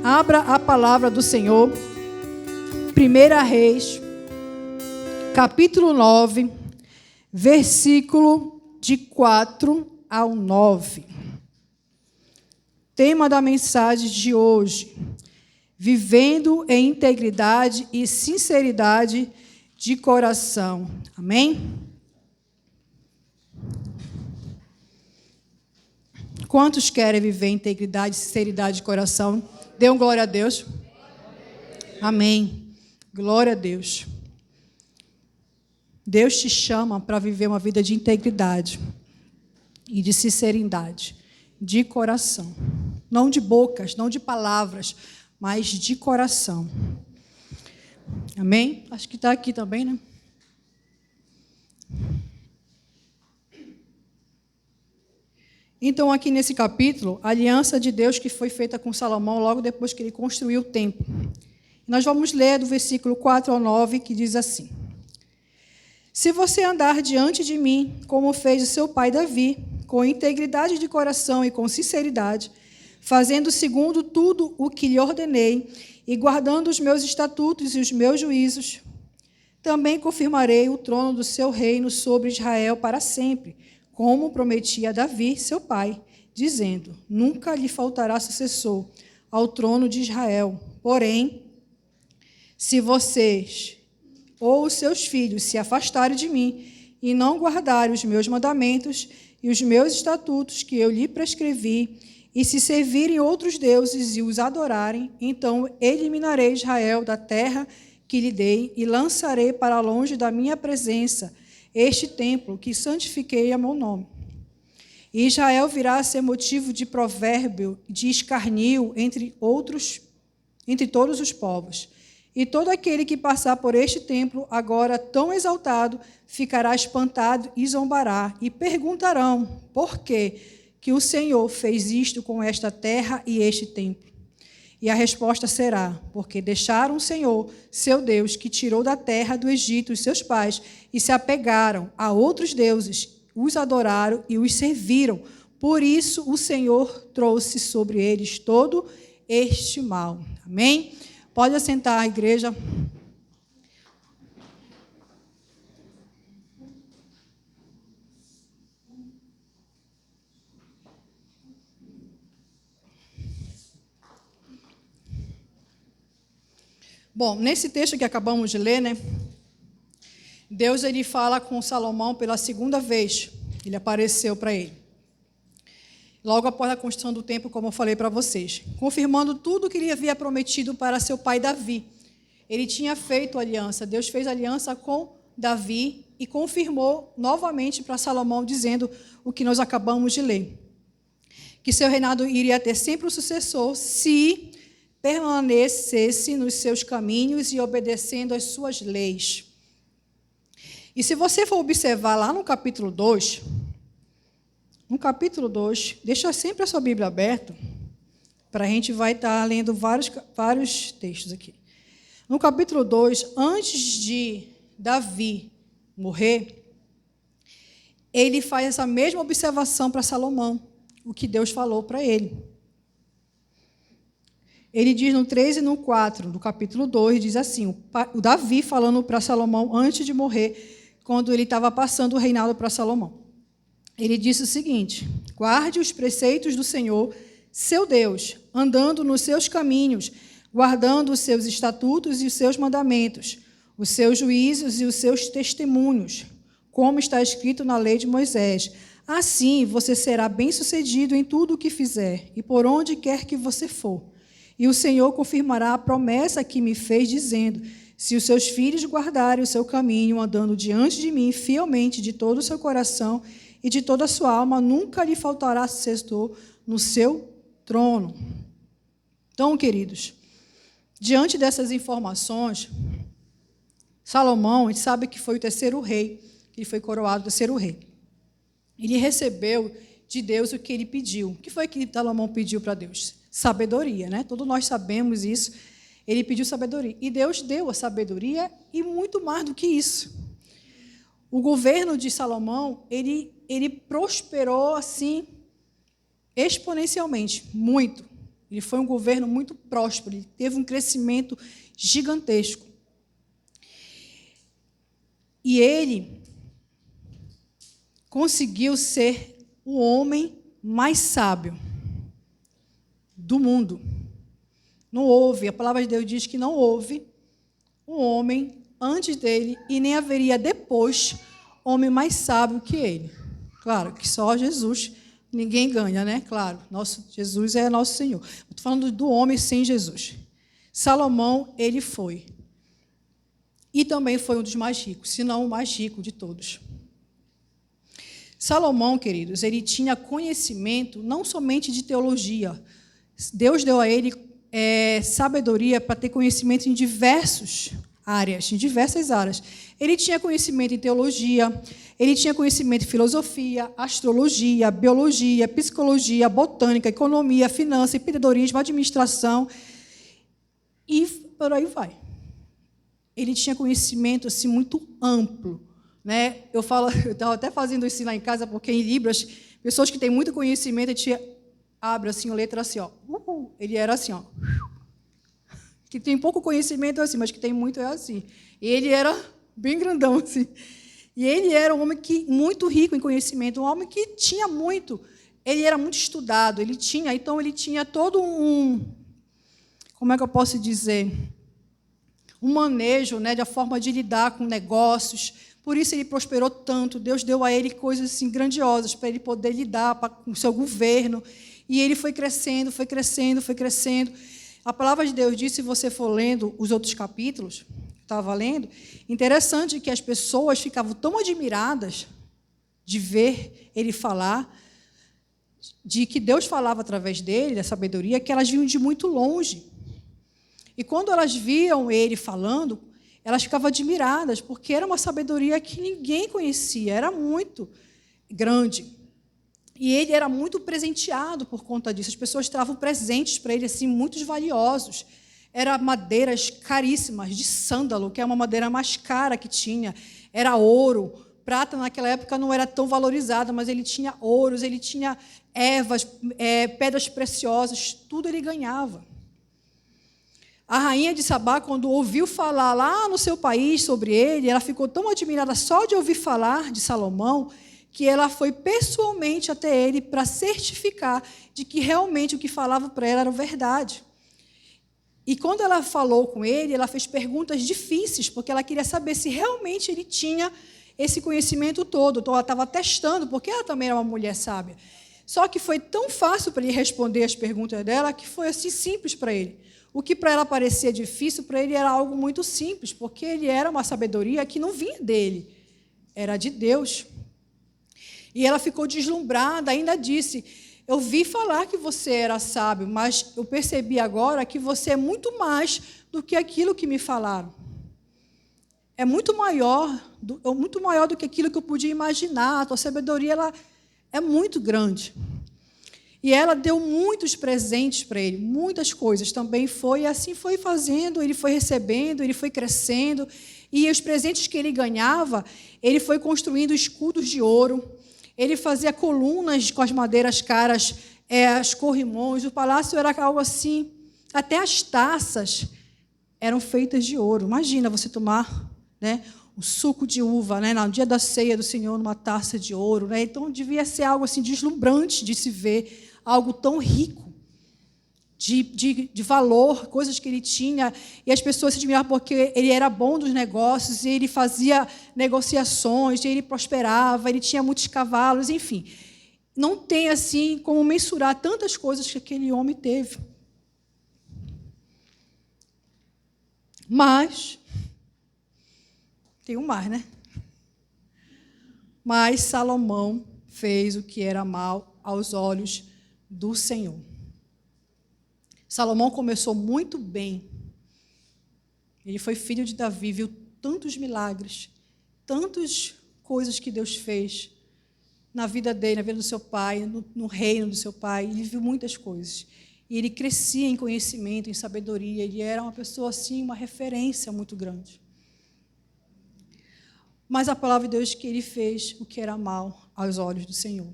Abra a palavra do Senhor, 1 Reis, capítulo 9, versículo de 4 ao 9. Tema da mensagem de hoje: vivendo em integridade e sinceridade de coração. Amém? Quantos querem viver em integridade e sinceridade de coração? Dê um glória a Deus. Amém. Glória a Deus. Deus te chama para viver uma vida de integridade e de sinceridade de coração. Não de bocas, não de palavras, mas de coração. Amém? Acho que está aqui também, né? Então, aqui nesse capítulo, a aliança de Deus que foi feita com Salomão logo depois que ele construiu o templo. Nós vamos ler do versículo 4 ao 9, que diz assim: se você andar diante de mim, como fez o seu pai Davi, com integridade de coração e com sinceridade, fazendo segundo tudo o que lhe ordenei, e guardando os meus estatutos e os meus juízos, também confirmarei o trono do seu reino sobre Israel para sempre, como prometi a Davi, seu pai, dizendo: nunca lhe faltará sucessor ao trono de Israel. Porém, se vocês ou os seus filhos se afastarem de mim e não guardarem os meus mandamentos e os meus estatutos que eu lhe prescrevi, e se servirem outros deuses e os adorarem, então eliminarei Israel da terra que lhe dei e lançarei para longe da minha presença este templo que santifiquei a meu nome. E Israel virá a ser motivo de provérbio, de escarnio entre todos os povos. E todo aquele que passar por este templo, agora tão exaltado, ficará espantado e zombará, e perguntarão: por que o Senhor fez isto com esta terra e este templo? E a resposta será: porque deixaram o Senhor, seu Deus, que tirou da terra do Egito os seus pais, e se apegaram a outros deuses, os adoraram e os serviram. Por isso o Senhor trouxe sobre eles todo este mal. Amém? Pode assentar a igreja. Bom, nesse texto que acabamos de ler, né? Deus ele fala com Salomão pela segunda vez. Ele apareceu para ele. Logo após a construção do templo, como eu falei para vocês, confirmando tudo o que ele havia prometido para seu pai Davi. Ele tinha feito aliança, Deus fez aliança com Davi e confirmou novamente para Salomão, dizendo o que nós acabamos de ler: que seu reinado iria ter sempre um sucessor se permanecesse nos seus caminhos e obedecendo às suas leis. E se você for observar lá no capítulo 2, deixa sempre a sua Bíblia aberta, para a gente vai estar lendo vários textos aqui. No capítulo 2, antes de Davi morrer, ele faz essa mesma observação para Salomão, o que Deus falou para ele. Ele diz no 3 e no 4, do capítulo 2, diz assim, o Davi falando para Salomão antes de morrer, quando ele estava passando o reinado para Salomão. Ele disse o seguinte: guarde os preceitos do Senhor, seu Deus, andando nos seus caminhos, guardando os seus estatutos e os seus mandamentos, os seus juízos e os seus testemunhos, como está escrito na lei de Moisés. Assim você será bem-sucedido em tudo o que fizer e por onde quer que você for. E o Senhor confirmará a promessa que me fez, dizendo: se os seus filhos guardarem o seu caminho, andando diante de mim fielmente de todo o seu coração e de toda a sua alma, nunca lhe faltará sucessor no seu trono. Então, queridos, diante dessas informações, Salomão, a gente sabe que foi o terceiro rei, ele foi coroado o terceiro rei. Ele recebeu de Deus o que ele pediu. O que foi que Salomão pediu para Deus? Sabedoria, né? Todos nós sabemos isso. Ele pediu sabedoria. E Deus deu a sabedoria e muito mais do que isso. O governo de Salomão, ele prosperou assim exponencialmente, muito. Ele foi um governo muito próspero, ele teve um crescimento gigantesco. E ele conseguiu ser o homem mais sábio do mundo. Não houve, a palavra de Deus diz que não houve um homem antes dele e nem haveria depois homem mais sábio que ele. Claro que só Jesus, ninguém ganha, né? Claro, nosso Jesus é nosso Senhor. Estou falando do homem sem Jesus. Salomão, ele foi. E também foi um dos mais ricos, se não o mais rico de todos. Salomão, queridos, ele tinha conhecimento não somente de teologia. Deus deu a ele sabedoria para ter conhecimento em diversas áreas. Ele tinha conhecimento em teologia, ele tinha conhecimento em filosofia, astrologia, biologia, psicologia, botânica, economia, finanças, empreendedorismo, administração e por aí vai. Ele tinha conhecimento assim, muito amplo. Né? Eu estava até fazendo isso lá em casa, porque em Libras, pessoas que têm muito conhecimento, a gente abre assim, a letra assim, ó. Ele era assim, ó. Que tem pouco conhecimento é assim, mas que tem muito é assim. E ele era bem grandão, assim. E ele era um homem muito rico em conhecimento, um homem que tinha muito. Ele era muito estudado, ele tinha todo como é que eu posso dizer? Um manejo, né, da forma de lidar com negócios. Por isso ele prosperou tanto. Deus deu a ele coisas assim, grandiosas para ele poder lidar com o seu governo. E ele foi crescendo, foi crescendo, foi crescendo. A palavra de Deus diz, se você for lendo os outros capítulos, estava lendo, interessante que as pessoas ficavam tão admiradas de ver ele falar, de que Deus falava através dele, da sabedoria, que elas vinham de muito longe. E quando elas viam ele falando, elas ficavam admiradas, porque era uma sabedoria que ninguém conhecia, era muito grande. E ele era muito presenteado por conta disso. As pessoas traziam presentes para ele, assim, muito valiosos. Eram madeiras caríssimas, de sândalo, que é uma madeira mais cara que tinha. Era ouro. Prata, naquela época, não era tão valorizada, mas ele tinha ouros, ele tinha ervas, pedras preciosas, tudo ele ganhava. A rainha de Sabá, quando ouviu falar lá no seu país sobre ele, ela ficou tão admirada só de ouvir falar de Salomão, que ela foi pessoalmente até ele para certificar de que realmente o que falava para ela era verdade. E quando ela falou com ele, ela fez perguntas difíceis, porque ela queria saber se realmente ele tinha esse conhecimento todo. Então, ela estava testando, porque ela também era uma mulher sábia. Só que foi tão fácil para ele responder as perguntas dela, que foi assim simples para ele. O que para ela parecia difícil, para ele era algo muito simples, porque ele era uma sabedoria que não vinha dele, era de Deus. E ela ficou deslumbrada, ainda disse, eu vi falar que você era sábio, mas eu percebi agora que você é muito mais do que aquilo que me falaram. É muito maior do que aquilo que eu podia imaginar. A tua sabedoria ela é muito grande. E ela deu muitos presentes para ele, muitas coisas também foi, e assim foi fazendo, ele foi recebendo, ele foi crescendo, e os presentes que ele ganhava, ele foi construindo escudos de ouro, ele fazia colunas com as madeiras caras, as corrimões, o palácio era algo assim, até as taças eram feitas de ouro. Imagina você tomar, né, um suco de uva, né, no dia da ceia do Senhor, numa taça de ouro, né? Então devia ser algo assim deslumbrante de se ver, algo tão rico de valor, coisas que ele tinha, e as pessoas se admiravam porque ele era bom dos negócios, e ele fazia negociações, e ele prosperava, ele tinha muitos cavalos, enfim. Não tem assim como mensurar tantas coisas que aquele homem teve. Mas tem um mais, né? Mas Salomão fez o que era mal aos olhos do Senhor. Salomão começou muito bem. Ele foi filho de Davi, viu tantos milagres, tantas coisas que Deus fez na vida dele, na vida do seu pai, no reino do seu pai. Ele viu muitas coisas. E ele crescia em conhecimento, em sabedoria. Ele era uma pessoa assim, uma referência muito grande. Mas a palavra de Deus diz que ele fez o que era mal aos olhos do Senhor.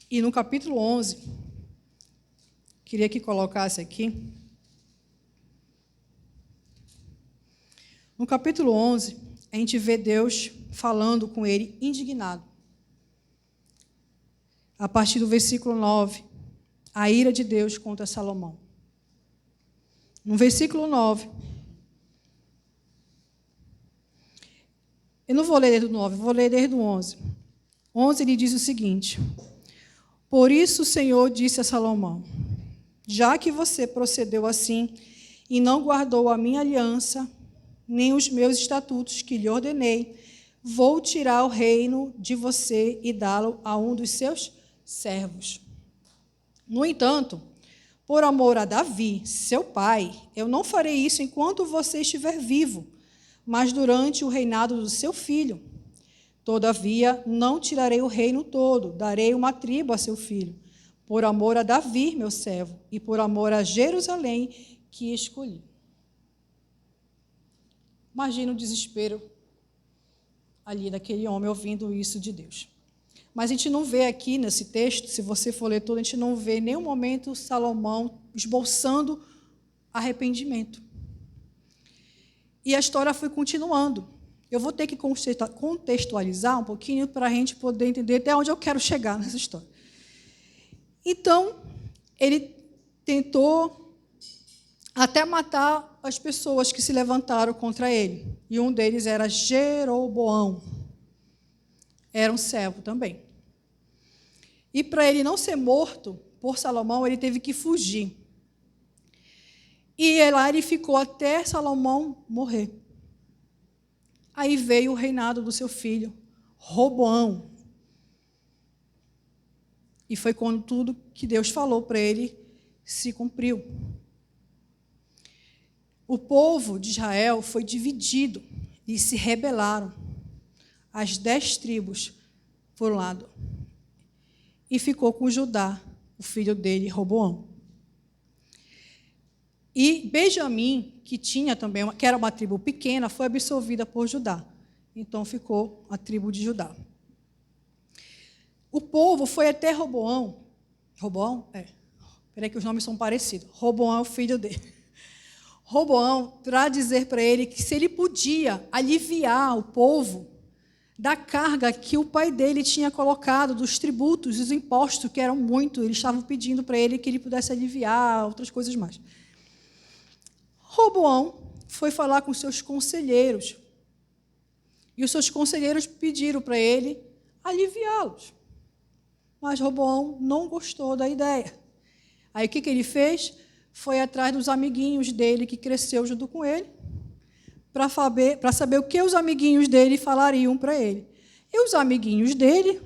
E no capítulo 11, queria que colocasse aqui. No capítulo 11, a gente vê Deus falando com ele indignado. A partir do versículo 9, a ira de Deus contra Salomão. No versículo 9, eu não vou ler desde o 9, vou ler desde o 11. 11 ele diz o seguinte: por isso o Senhor disse a Salomão, já que você procedeu assim e não guardou a minha aliança, nem os meus estatutos que lhe ordenei, vou tirar o reino de você e dá-lo a um dos seus servos. No entanto, por amor a Davi, seu pai, eu não farei isso enquanto você estiver vivo, mas durante o reinado do seu filho. Todavia, não tirarei o reino todo, darei uma tribo a seu filho, por amor a Davi, meu servo, e por amor a Jerusalém, que escolhi. Imagina o desespero ali daquele homem ouvindo isso de Deus. Mas a gente não vê aqui nesse texto, se você for ler tudo, a gente não vê em nenhum momento Salomão esboçando arrependimento. E a história foi continuando. Eu vou ter que contextualizar um pouquinho para a gente poder entender até onde eu quero chegar nessa história. Então, ele tentou até matar as pessoas que se levantaram contra ele. E um deles era Jeroboão. Era um servo também. E para ele não ser morto por Salomão, ele teve que fugir. E lá ele ficou até Salomão morrer. Aí veio o reinado do seu filho, Roboão. E foi quando tudo que Deus falou para ele se cumpriu. O povo de Israel foi dividido e se rebelaram. As 10 tribos por um lado. E ficou com Judá, o filho dele, Roboão. E Benjamim, que tinha também, que era uma tribo pequena, foi absorvida por Judá. Então ficou a tribo de Judá. O povo foi até Roboão. Roboão? Peraí que os nomes são parecidos. Roboão é o filho dele. Roboão, para dizer para ele que se ele podia aliviar o povo da carga que o pai dele tinha colocado, dos tributos, dos impostos, que eram muito, eles estavam pedindo para ele que ele pudesse aliviar, outras coisas mais. Roboão foi falar com seus conselheiros. E os seus conselheiros pediram para ele aliviá-los. Mas Roboão não gostou da ideia. Aí o que ele fez? Foi atrás dos amiguinhos dele, que cresceu junto com ele, para saber o que os amiguinhos dele falariam para ele. E os amiguinhos dele,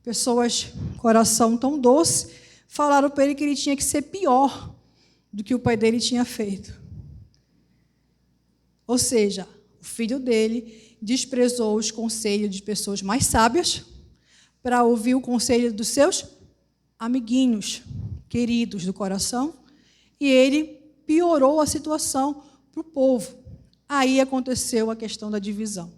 pessoas coração tão doce, falaram para ele que ele tinha que ser pior do que o pai dele tinha feito. Ou seja, o filho dele desprezou os conselhos de pessoas mais sábias para ouvir o conselho dos seus amiguinhos, queridos do coração, e ele piorou a situação para o povo. Aí aconteceu a questão da divisão.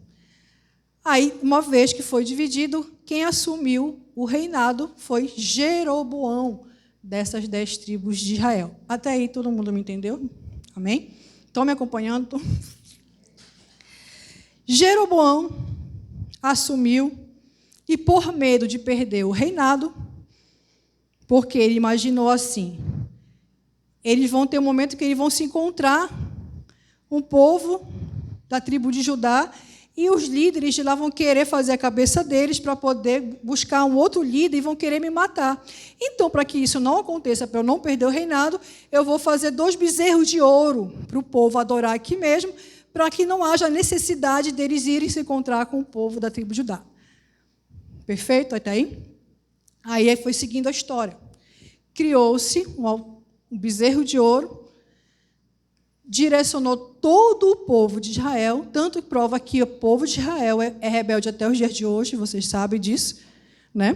Aí, uma vez que foi dividido, quem assumiu o reinado foi Jeroboão, dessas 10 tribos de Israel. Até aí todo mundo me entendeu? Amém? Estão me acompanhando? Jeroboão assumiu e, por medo de perder o reinado, porque ele imaginou assim, eles vão ter um momento que eles vão se encontrar, um povo da tribo de Judá, e os líderes de lá vão querer fazer a cabeça deles para poder buscar um outro líder e vão querer me matar. Então, para que isso não aconteça, para eu não perder o reinado, eu vou fazer 2 bezerros de ouro para o povo adorar aqui mesmo, para que não haja necessidade deles irem se encontrar com o povo da tribo de Judá. Perfeito? Até aí? Aí foi seguindo a história. Criou-se um bezerro de ouro, direcionou todo o povo de Israel, tanto que prova que o povo de Israel é rebelde até os dias de hoje, vocês sabem disso, né?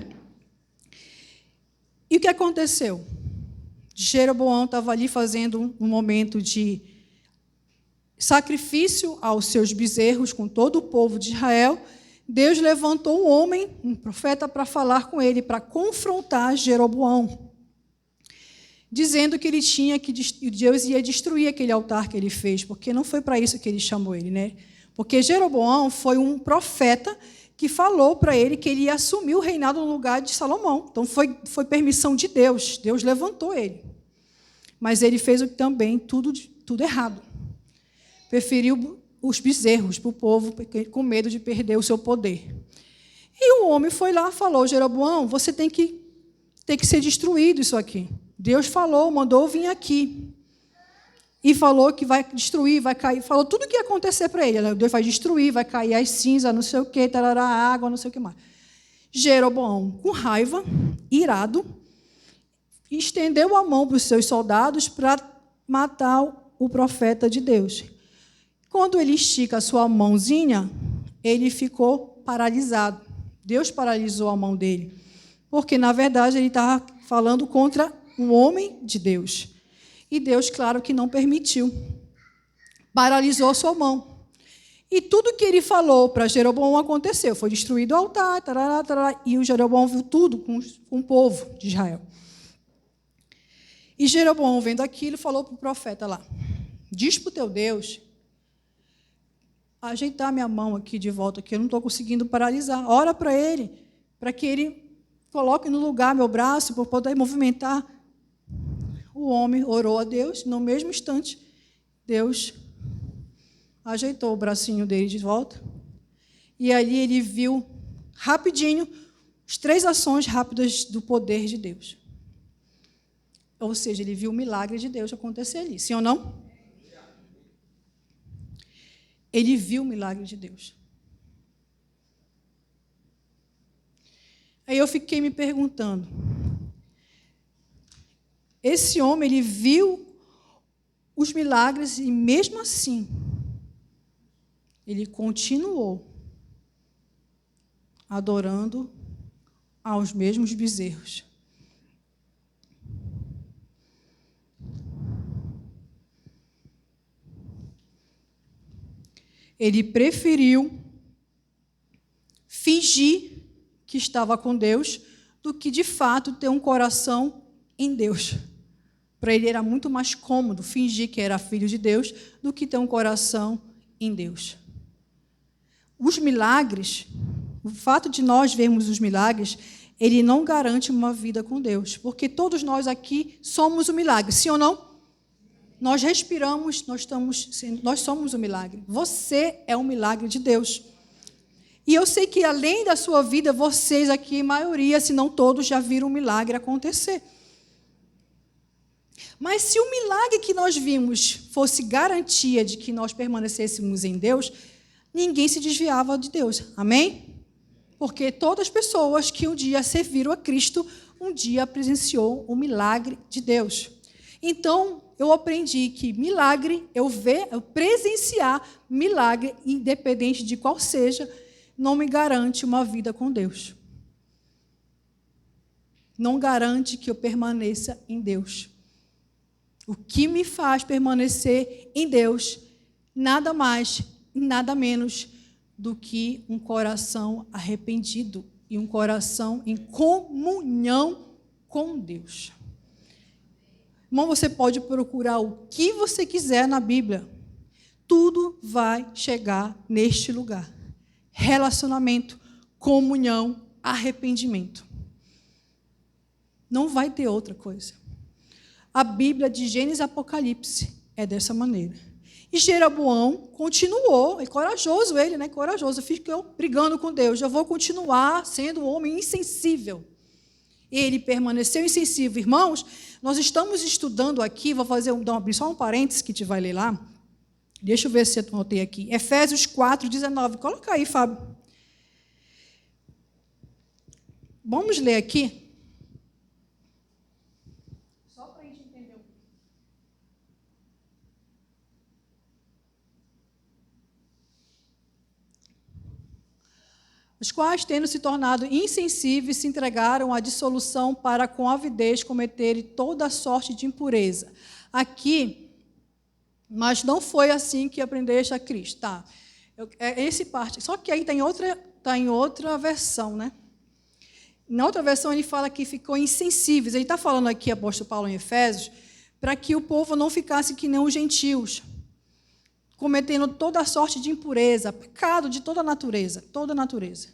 E o que aconteceu? Jeroboão estava ali fazendo um momento de sacrifício aos seus bezerros com todo o povo de Israel, Deus levantou um homem, um profeta, para falar com ele, para confrontar Jeroboão, dizendo que ele tinha que Deus ia destruir aquele altar que ele fez, porque não foi para isso que ele chamou ele, né? Porque Jeroboão foi um profeta que falou para ele que ele ia assumir o reinado no lugar de Salomão. Então foi permissão de Deus. Deus levantou ele. Mas ele fez também tudo errado. Preferiu os bezerros para o povo, com medo de perder o seu poder. E o homem foi lá e falou: Jeroboão, você tem que ser destruído isso aqui. Deus falou, mandou vir aqui. E falou que vai destruir, vai cair. Falou tudo o que ia acontecer para ele. Deus vai destruir, vai cair as cinzas, não sei o quê, tarará, água, não sei o que mais. Jeroboão, com raiva, irado, estendeu a mão para os seus soldados para matar o profeta de Deus. Quando ele estica a sua mãozinha, ele ficou paralisado. Deus paralisou a mão dele. Porque, na verdade, ele estava falando contra um homem de Deus. E Deus, claro que não permitiu. Paralisou sua mão. E tudo que ele falou para Jeroboão aconteceu. Foi destruído o altar, tarará, tarará, e o Jeroboão viu tudo com o povo de Israel. E Jeroboão, vendo aquilo, falou para o profeta lá: diz para o teu Deus ajeitar minha mão aqui de volta, que eu não estou conseguindo paralisar. Ora para ele, para que ele coloque no lugar meu braço, para poder movimentar. O homem orou a Deus, no mesmo instante, Deus ajeitou o bracinho dele de volta, e ali ele viu, rapidinho, as 3 ações rápidas do poder de Deus. Ou seja, ele viu o milagre de Deus acontecer ali, sim ou não? Ele viu o milagre de Deus. Aí eu fiquei me perguntando, esse homem, ele viu os milagres e, mesmo assim, ele continuou adorando aos mesmos bezerros. Ele preferiu fingir que estava com Deus do que, de fato, ter um coração em Deus. Para ele era muito mais cômodo fingir que era filho de Deus do que ter um coração em Deus. Os milagres, o fato de nós vermos os milagres, ele não garante uma vida com Deus, porque todos nós aqui somos o milagre, sim ou não? Nós respiramos, nós somos o milagre. Você é um milagre de Deus. E eu sei que, além da sua vida, vocês aqui, a maioria, se não todos, já viram um milagre acontecer. Mas se o milagre que nós vimos fosse garantia de que nós permanecêssemos em Deus, ninguém se desviava de Deus. Amém? Porque todas as pessoas que um dia serviram a Cristo, um dia presenciou o milagre de Deus. Então, eu aprendi que milagre, eu presenciar milagre, independente de qual seja, não me garante uma vida com Deus. Não garante que eu permaneça em Deus. O que me faz permanecer em Deus, nada mais, nada menos do que um coração arrependido e um coração em comunhão com Deus. Irmão, você pode procurar o que você quiser na Bíblia. Tudo vai chegar neste lugar. Relacionamento, comunhão, arrependimento. Não vai ter outra coisa. A Bíblia de Gênesis e Apocalipse é dessa maneira. E Jeroboão continuou, é corajoso ele, né? Corajoso, ficou brigando com Deus. Eu vou continuar sendo um homem insensível. Ele permaneceu insensível. Irmãos, nós estamos estudando aqui, vou abrir só um parênteses que te vai ler lá. Deixa eu ver se eu anotei aqui. Efésios 4:19. Coloca aí, Fábio. Vamos ler aqui. Os quais, tendo se tornado insensíveis, se entregaram à dissolução para, com avidez, cometerem toda sorte de impureza. Aqui, mas não foi assim que aprendeste a Cristo. Tá? Esse parte. Só que aí tem outra está em outra versão, né? Na outra versão, ele fala que ficou insensíveis. Ele está falando aqui, apóstolo Paulo, em Efésios, para que o povo não ficasse que nem os gentios, cometendo toda sorte de impureza, pecado de toda natureza, toda natureza.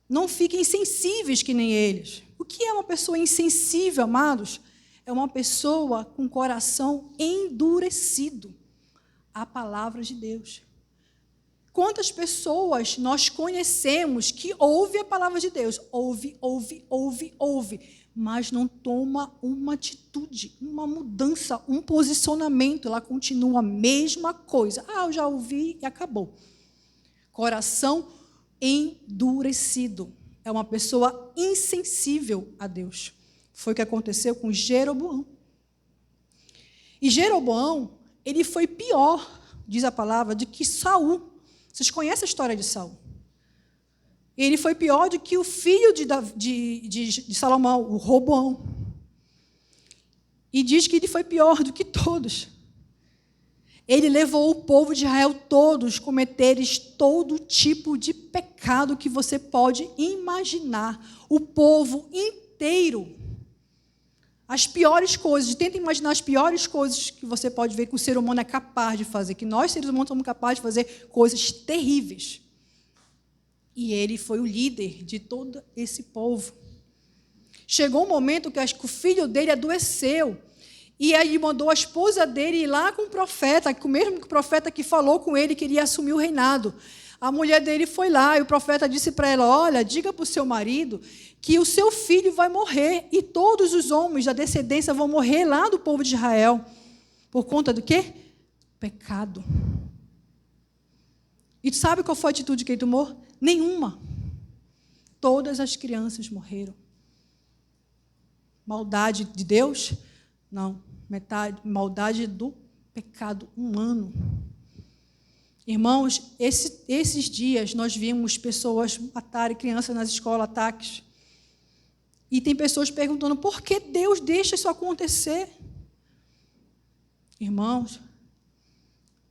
Não fiquem insensíveis que nem eles. O que é uma pessoa insensível, amados? É uma pessoa com coração endurecido à palavra de Deus. Quantas pessoas nós conhecemos que ouvem a palavra de Deus? Ouve, mas não toma uma atitude, uma mudança, um posicionamento. Ela continua a mesma coisa. Eu já ouvi e acabou. Coração endurecido. É uma pessoa insensível a Deus. Foi o que aconteceu com Jeroboão. E Jeroboão, ele foi pior, diz a palavra, do que Saul. Vocês conhecem a história de Saul? Ele foi pior do que o filho de Salomão, o Roboão. E diz que ele foi pior do que todos. Ele levou o povo de Israel todos a cometerem todo tipo de pecado que você pode imaginar. O povo inteiro. As piores coisas, tenta imaginar as piores coisas que você pode ver que o ser humano é capaz de fazer, que nós, seres humanos, somos capazes de fazer coisas terríveis. E ele foi o líder de todo esse povo. Chegou um momento que o filho dele adoeceu, e aí mandou a esposa dele ir lá com o profeta, o mesmo profeta que falou com ele que ele ia assumir o reinado. A mulher dele foi lá, e o profeta disse para ela, olha, diga para o seu marido que o seu filho vai morrer, e todos os homens da descendência vão morrer lá do povo de Israel. Por conta do quê? Pecado. E sabe qual foi a atitude que ele tomou? Nenhuma. Todas as crianças morreram. Maldade de Deus? Não. Maldade do pecado humano. Irmãos, esses dias nós vimos pessoas matarem crianças nas escolas, ataques. E tem pessoas perguntando, por que Deus deixa isso acontecer? Irmãos,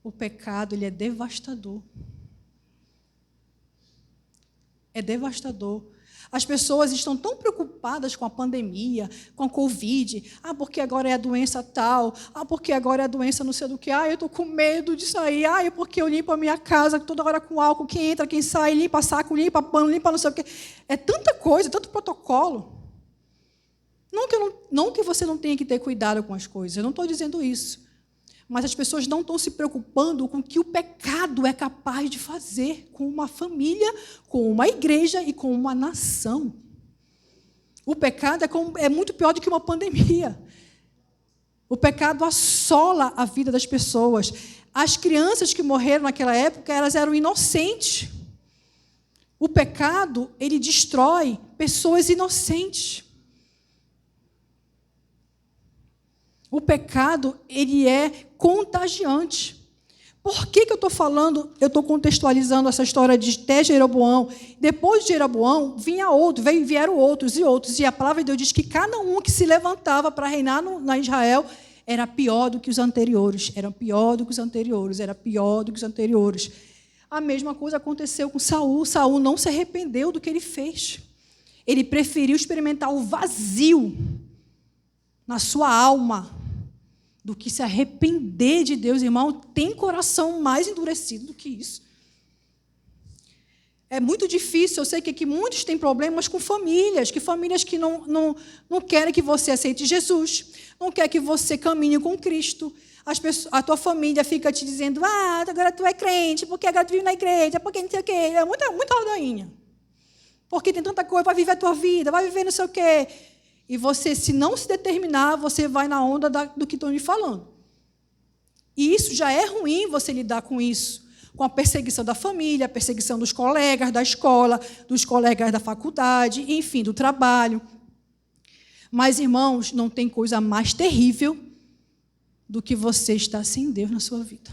o pecado, ele é devastador. É devastador. As pessoas estão tão preocupadas com a pandemia, com a Covid. Porque agora é a doença tal. Porque agora é a doença não sei do que. Eu estou com medo de sair. É porque eu limpo a minha casa toda hora com álcool. Quem entra, quem sai, limpa saco, limpa pano, limpa não sei o quê. É tanta coisa, tanto protocolo. Não que você não tenha que ter cuidado com as coisas. Eu não estou dizendo isso. Mas as pessoas não estão se preocupando com o que o pecado é capaz de fazer com uma família, com uma igreja e com uma nação. O pecado é muito pior do que uma pandemia. O pecado assola a vida das pessoas. As crianças que morreram naquela época, elas eram inocentes. O pecado, ele destrói pessoas inocentes. O pecado, ele é contagiante. Por que eu estou falando, eu estou contextualizando essa história de até Jeroboão? Depois de Jeroboão, vieram outros e outros. E a palavra de Deus diz que cada um que se levantava para reinar na Israel era pior do que os anteriores. Era pior do que os anteriores. Era pior do que os anteriores. A mesma coisa aconteceu com Saul. Saul não se arrependeu do que ele fez. Ele preferiu experimentar o vazio na sua alma do que se arrepender de Deus. Irmão, tem coração mais endurecido do que isso. É muito difícil, eu sei que aqui muitos têm problemas com famílias que não querem que você aceite Jesus, não querem que você caminhe com Cristo. A tua família fica te dizendo, agora tu é crente, porque agora tu vive na igreja, porque não sei o quê. É muita ladainha. Porque tem tanta coisa, vai viver a tua vida, vai viver não sei o quê. E você, se não se determinar, você vai na onda do que estão lhe falando. E isso já é ruim, você lidar com isso. Com a perseguição da família, a perseguição dos colegas da escola, dos colegas da faculdade, enfim, do trabalho. Mas, irmãos, não tem coisa mais terrível do que você estar sem Deus na sua vida.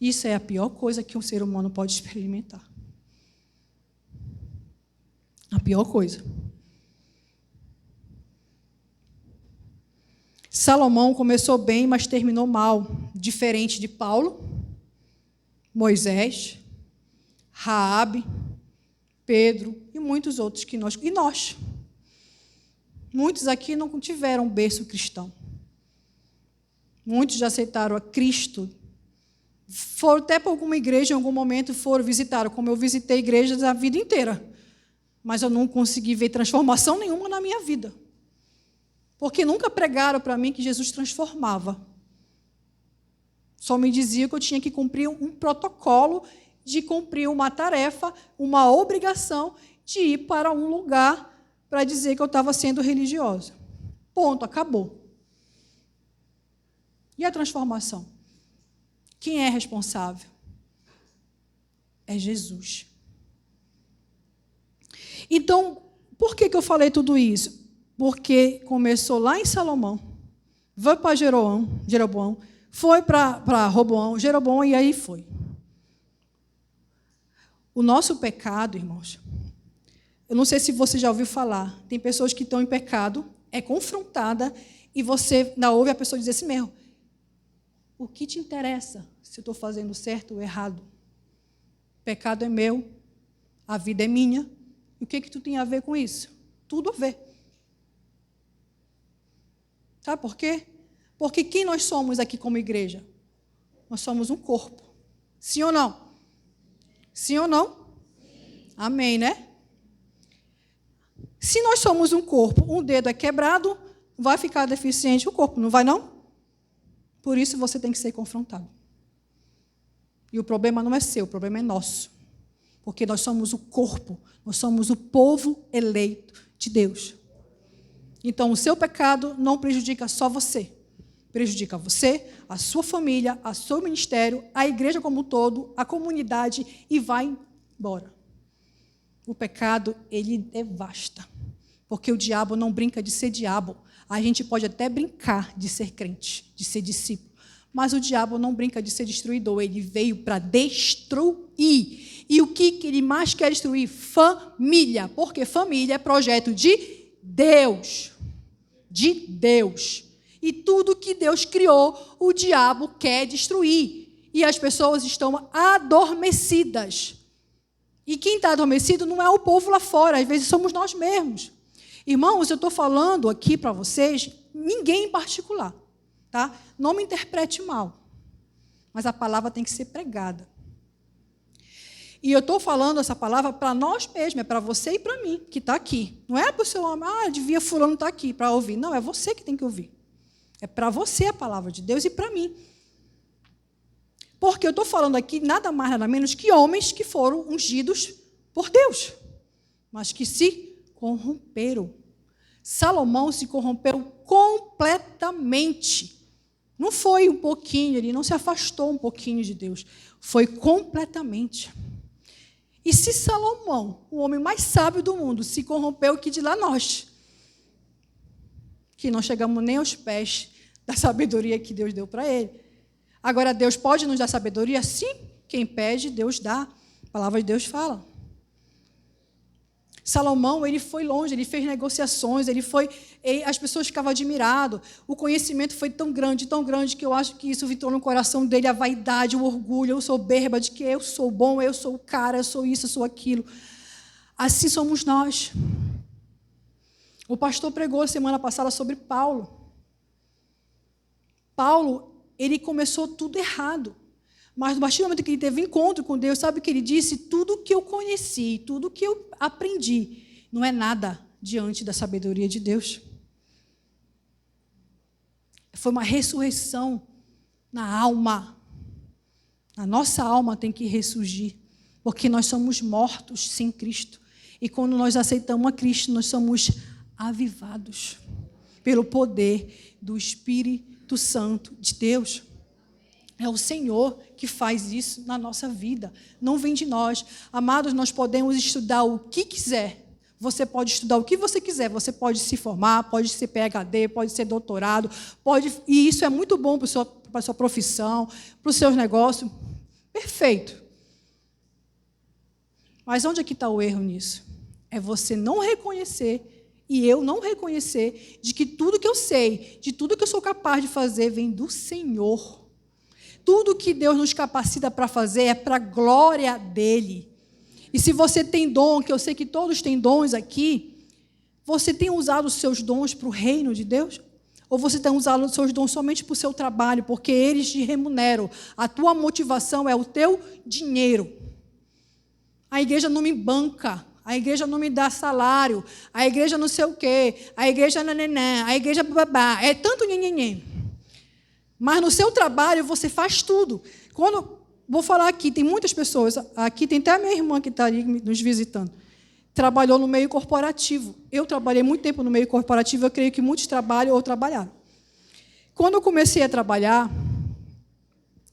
Isso é a pior coisa que um ser humano pode experimentar. A pior coisa. Salomão começou bem, mas terminou mal. Diferente de Paulo, Moisés Raabe, Pedro e muitos outros que nós. E nós. Muitos aqui não tiveram berço cristão. Muitos já aceitaram a Cristo. Foram até para alguma igreja em algum momento, foram visitar, como eu visitei igrejas a vida inteira. Mas eu não consegui ver transformação nenhuma na minha vida. Porque nunca pregaram para mim que Jesus transformava. Só me diziam que eu tinha que cumprir um protocolo de cumprir uma tarefa, uma obrigação de ir para um lugar para dizer que eu estava sendo religiosa. Ponto, acabou. E a transformação? Quem é responsável? É Jesus. Então, por que eu falei tudo isso? Porque começou lá em Salomão, foi para Jeroboão, foi para Roboão, Jeroboão, e aí foi. O nosso pecado, irmãos, eu não sei se você já ouviu falar, tem pessoas que estão em pecado, é confrontada, e você ainda ouve a pessoa dizer assim mesmo, o que te interessa se eu estou fazendo certo ou errado? O pecado é meu, a vida é minha, e o que tu tem a ver com isso? Tudo a ver. Sabe por quê? Porque quem nós somos aqui como igreja? Nós somos um corpo. Sim ou não? Sim ou não? Sim. Amém, né? Se nós somos um corpo, um dedo é quebrado, vai ficar deficiente o corpo, não vai não? Por isso você tem que ser confrontado. E o problema não é seu, o problema é nosso. Porque nós somos o corpo, nós somos o povo eleito de Deus. Então, o seu pecado não prejudica só você. Prejudica você, a sua família, o seu ministério, a igreja como um todo, a comunidade, e vai embora. O pecado, ele devasta. Porque o diabo não brinca de ser diabo. A gente pode até brincar de ser crente, de ser discípulo. Mas o diabo não brinca de ser destruidor. Ele veio para destruir. E o que ele mais quer destruir? Família. Porque família é projeto de Deus. De Deus. E tudo que Deus criou, o diabo quer destruir. E as pessoas estão adormecidas. E quem está adormecido não é o povo lá fora, às vezes somos nós mesmos. Irmãos, eu estou falando aqui para vocês, ninguém em particular. Tá? Não me interprete mal. Mas a palavra tem que ser pregada. E eu estou falando essa palavra para nós mesmos, é para você e para mim, que está aqui. Não é para o seu homem, devia fulano estar aqui para ouvir. Não, é você que tem que ouvir. É para você a palavra de Deus e para mim. Porque eu estou falando aqui nada mais, nada menos que homens que foram ungidos por Deus, mas que se corromperam. Salomão se corrompeu completamente. Não foi um pouquinho, ele não se afastou um pouquinho de Deus. Foi completamente. E se Salomão, o homem mais sábio do mundo, se corrompeu, que de lá nós, que não chegamos nem aos pés da sabedoria que Deus deu para ele. Agora, Deus pode nos dar sabedoria? Sim. Quem pede, Deus dá. A palavra de Deus fala. Salomão, ele foi longe, ele fez negociações, as pessoas ficavam admiradas. O conhecimento foi tão grande, que eu acho que isso entrou no coração dele, a vaidade, o orgulho, a soberba de que eu sou bom, eu sou o cara, eu sou isso, eu sou aquilo. Assim somos nós. O pastor pregou semana passada sobre Paulo. Paulo, ele começou tudo errado. Mas no partir do momento que ele teve encontro com Deus, sabe o que ele disse? Tudo que eu conheci, tudo que eu aprendi, não é nada diante da sabedoria de Deus. Foi uma ressurreição na alma. A nossa alma tem que ressurgir, porque nós somos mortos sem Cristo. E quando nós aceitamos a Cristo, nós somos avivados pelo poder do Espírito Santo de Deus. É o Senhor que faz isso na nossa vida. Não vem de nós. Amados, nós podemos estudar o que quiser. Você pode estudar o que você quiser. Você pode se formar, pode ser PhD, pode ser doutorado. E isso é muito bom para a sua profissão, para os seus negócios. Perfeito. Mas onde é que está o erro nisso? É você não reconhecer e eu não reconhecer de que tudo que eu sei, de tudo que eu sou capaz de fazer, vem do Senhor. Tudo que Deus nos capacita para fazer é para a glória dEle. E se você tem dom, que eu sei que todos têm dons aqui, você tem usado os seus dons para o reino de Deus? Ou você tem usado os seus dons somente para o seu trabalho, porque eles te remuneram? A tua motivação é o teu dinheiro. A igreja não me banca, a igreja não me dá salário, a igreja não sei o quê, a igreja nananã, a igreja babá, é tanto nhenhenhen. Mas no seu trabalho você faz tudo. Vou falar aqui, tem muitas pessoas, aqui tem até a minha irmã que está ali nos visitando, trabalhou no meio corporativo. Eu trabalhei muito tempo no meio corporativo, eu creio que muitos trabalham ou trabalharam. Quando eu comecei a trabalhar,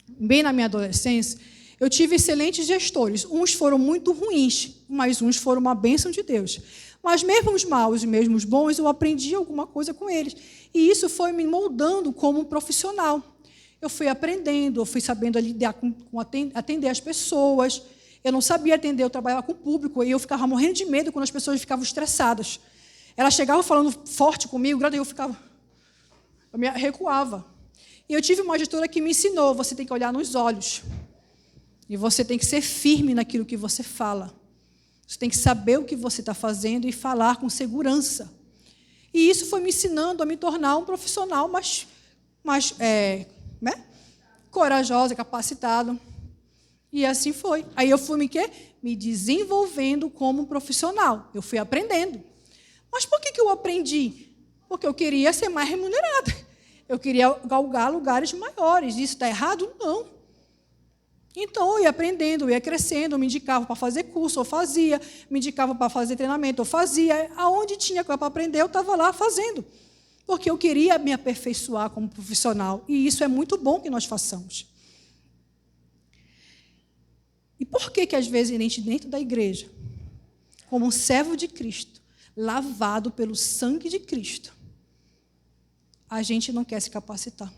bem na minha adolescência, eu tive excelentes gestores. Uns foram muito ruins, mas uns foram uma bênção de Deus. Mas mesmo os maus e mesmo os bons, eu aprendi alguma coisa com eles. E isso foi me moldando como um profissional. Eu fui aprendendo, eu fui sabendo lidar atender as pessoas. Eu não sabia atender, eu trabalhava com o público e eu ficava morrendo de medo quando as pessoas ficavam estressadas. Elas chegavam falando forte comigo, eu me recuava. E eu tive uma gestora que me ensinou, você tem que olhar nos olhos. E você tem que ser firme naquilo que você fala. Você tem que saber o que você está fazendo e falar com segurança. E isso foi me ensinando a me tornar um profissional mais corajoso, capacitado. E assim foi. Aí eu fui me desenvolvendo como profissional. Eu fui aprendendo. Mas por que eu aprendi? Porque eu queria ser mais remunerada. Eu queria galgar lugares maiores. Isso está errado? Não. Então, eu ia aprendendo, eu ia crescendo, me indicava para fazer curso, eu fazia, me indicava para fazer treinamento, eu fazia. Aonde tinha para aprender, eu estava lá fazendo. Porque eu queria me aperfeiçoar como profissional. E isso é muito bom que nós façamos. E por que às vezes, a gente dentro da igreja, como um servo de Cristo, lavado pelo sangue de Cristo, a gente não quer se capacitar?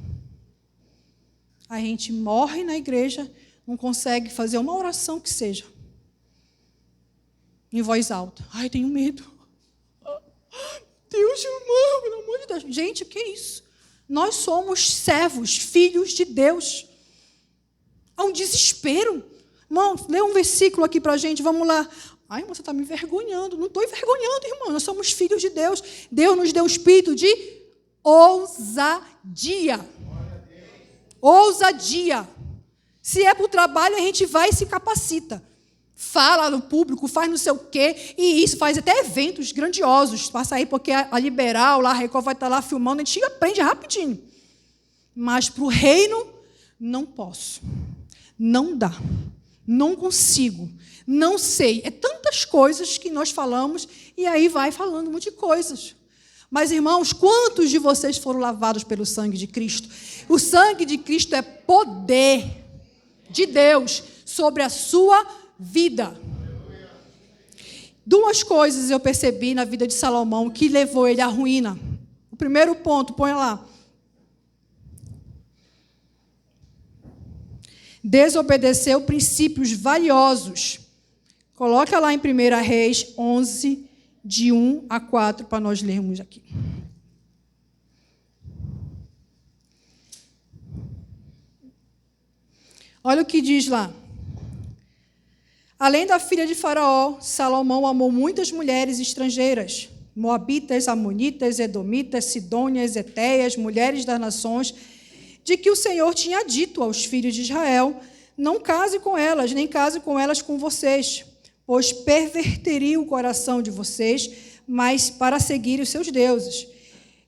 A gente morre na igreja, não consegue fazer uma oração que seja em voz alta. Ai, tenho medo. Deus, irmão, pelo amor de Deus. Gente, o que é isso? Nós somos servos, filhos de Deus. Há um desespero. Irmão, lê um versículo aqui para a gente, vamos lá. Ai, você está me envergonhando. Não estou envergonhando, irmão. Nós somos filhos de Deus. Deus nos deu um espírito de ousadia. Ousadia. Se é para o trabalho, a gente vai e se capacita. Fala no público, faz não sei o quê, e isso, faz até eventos grandiosos. Passa aí, porque a Liberal, lá, a Record vai estar lá filmando, a gente aprende rapidinho. Mas para o reino, não posso. Não dá. Não consigo. Não sei. É tantas coisas que nós falamos, e aí vai falando um monte de coisas. Mas, irmãos, quantos de vocês foram lavados pelo sangue de Cristo? O sangue de Cristo é poder de Deus sobre a sua vida. Duas coisas eu percebi na vida de Salomão que levou ele à ruína. O primeiro ponto, põe lá. Desobedeceu princípios valiosos. Coloca lá em 1 Reis 11, de 1 a 4, para nós lermos aqui. Olha o que diz lá. Além da filha de Faraó, Salomão amou muitas mulheres estrangeiras, moabitas, amonitas, edomitas, sidônias, etéias, mulheres das nações, de que o Senhor tinha dito aos filhos de Israel: não case com elas, nem case com elas com vocês, pois perverteria o coração de vocês, mas para seguir os seus deuses.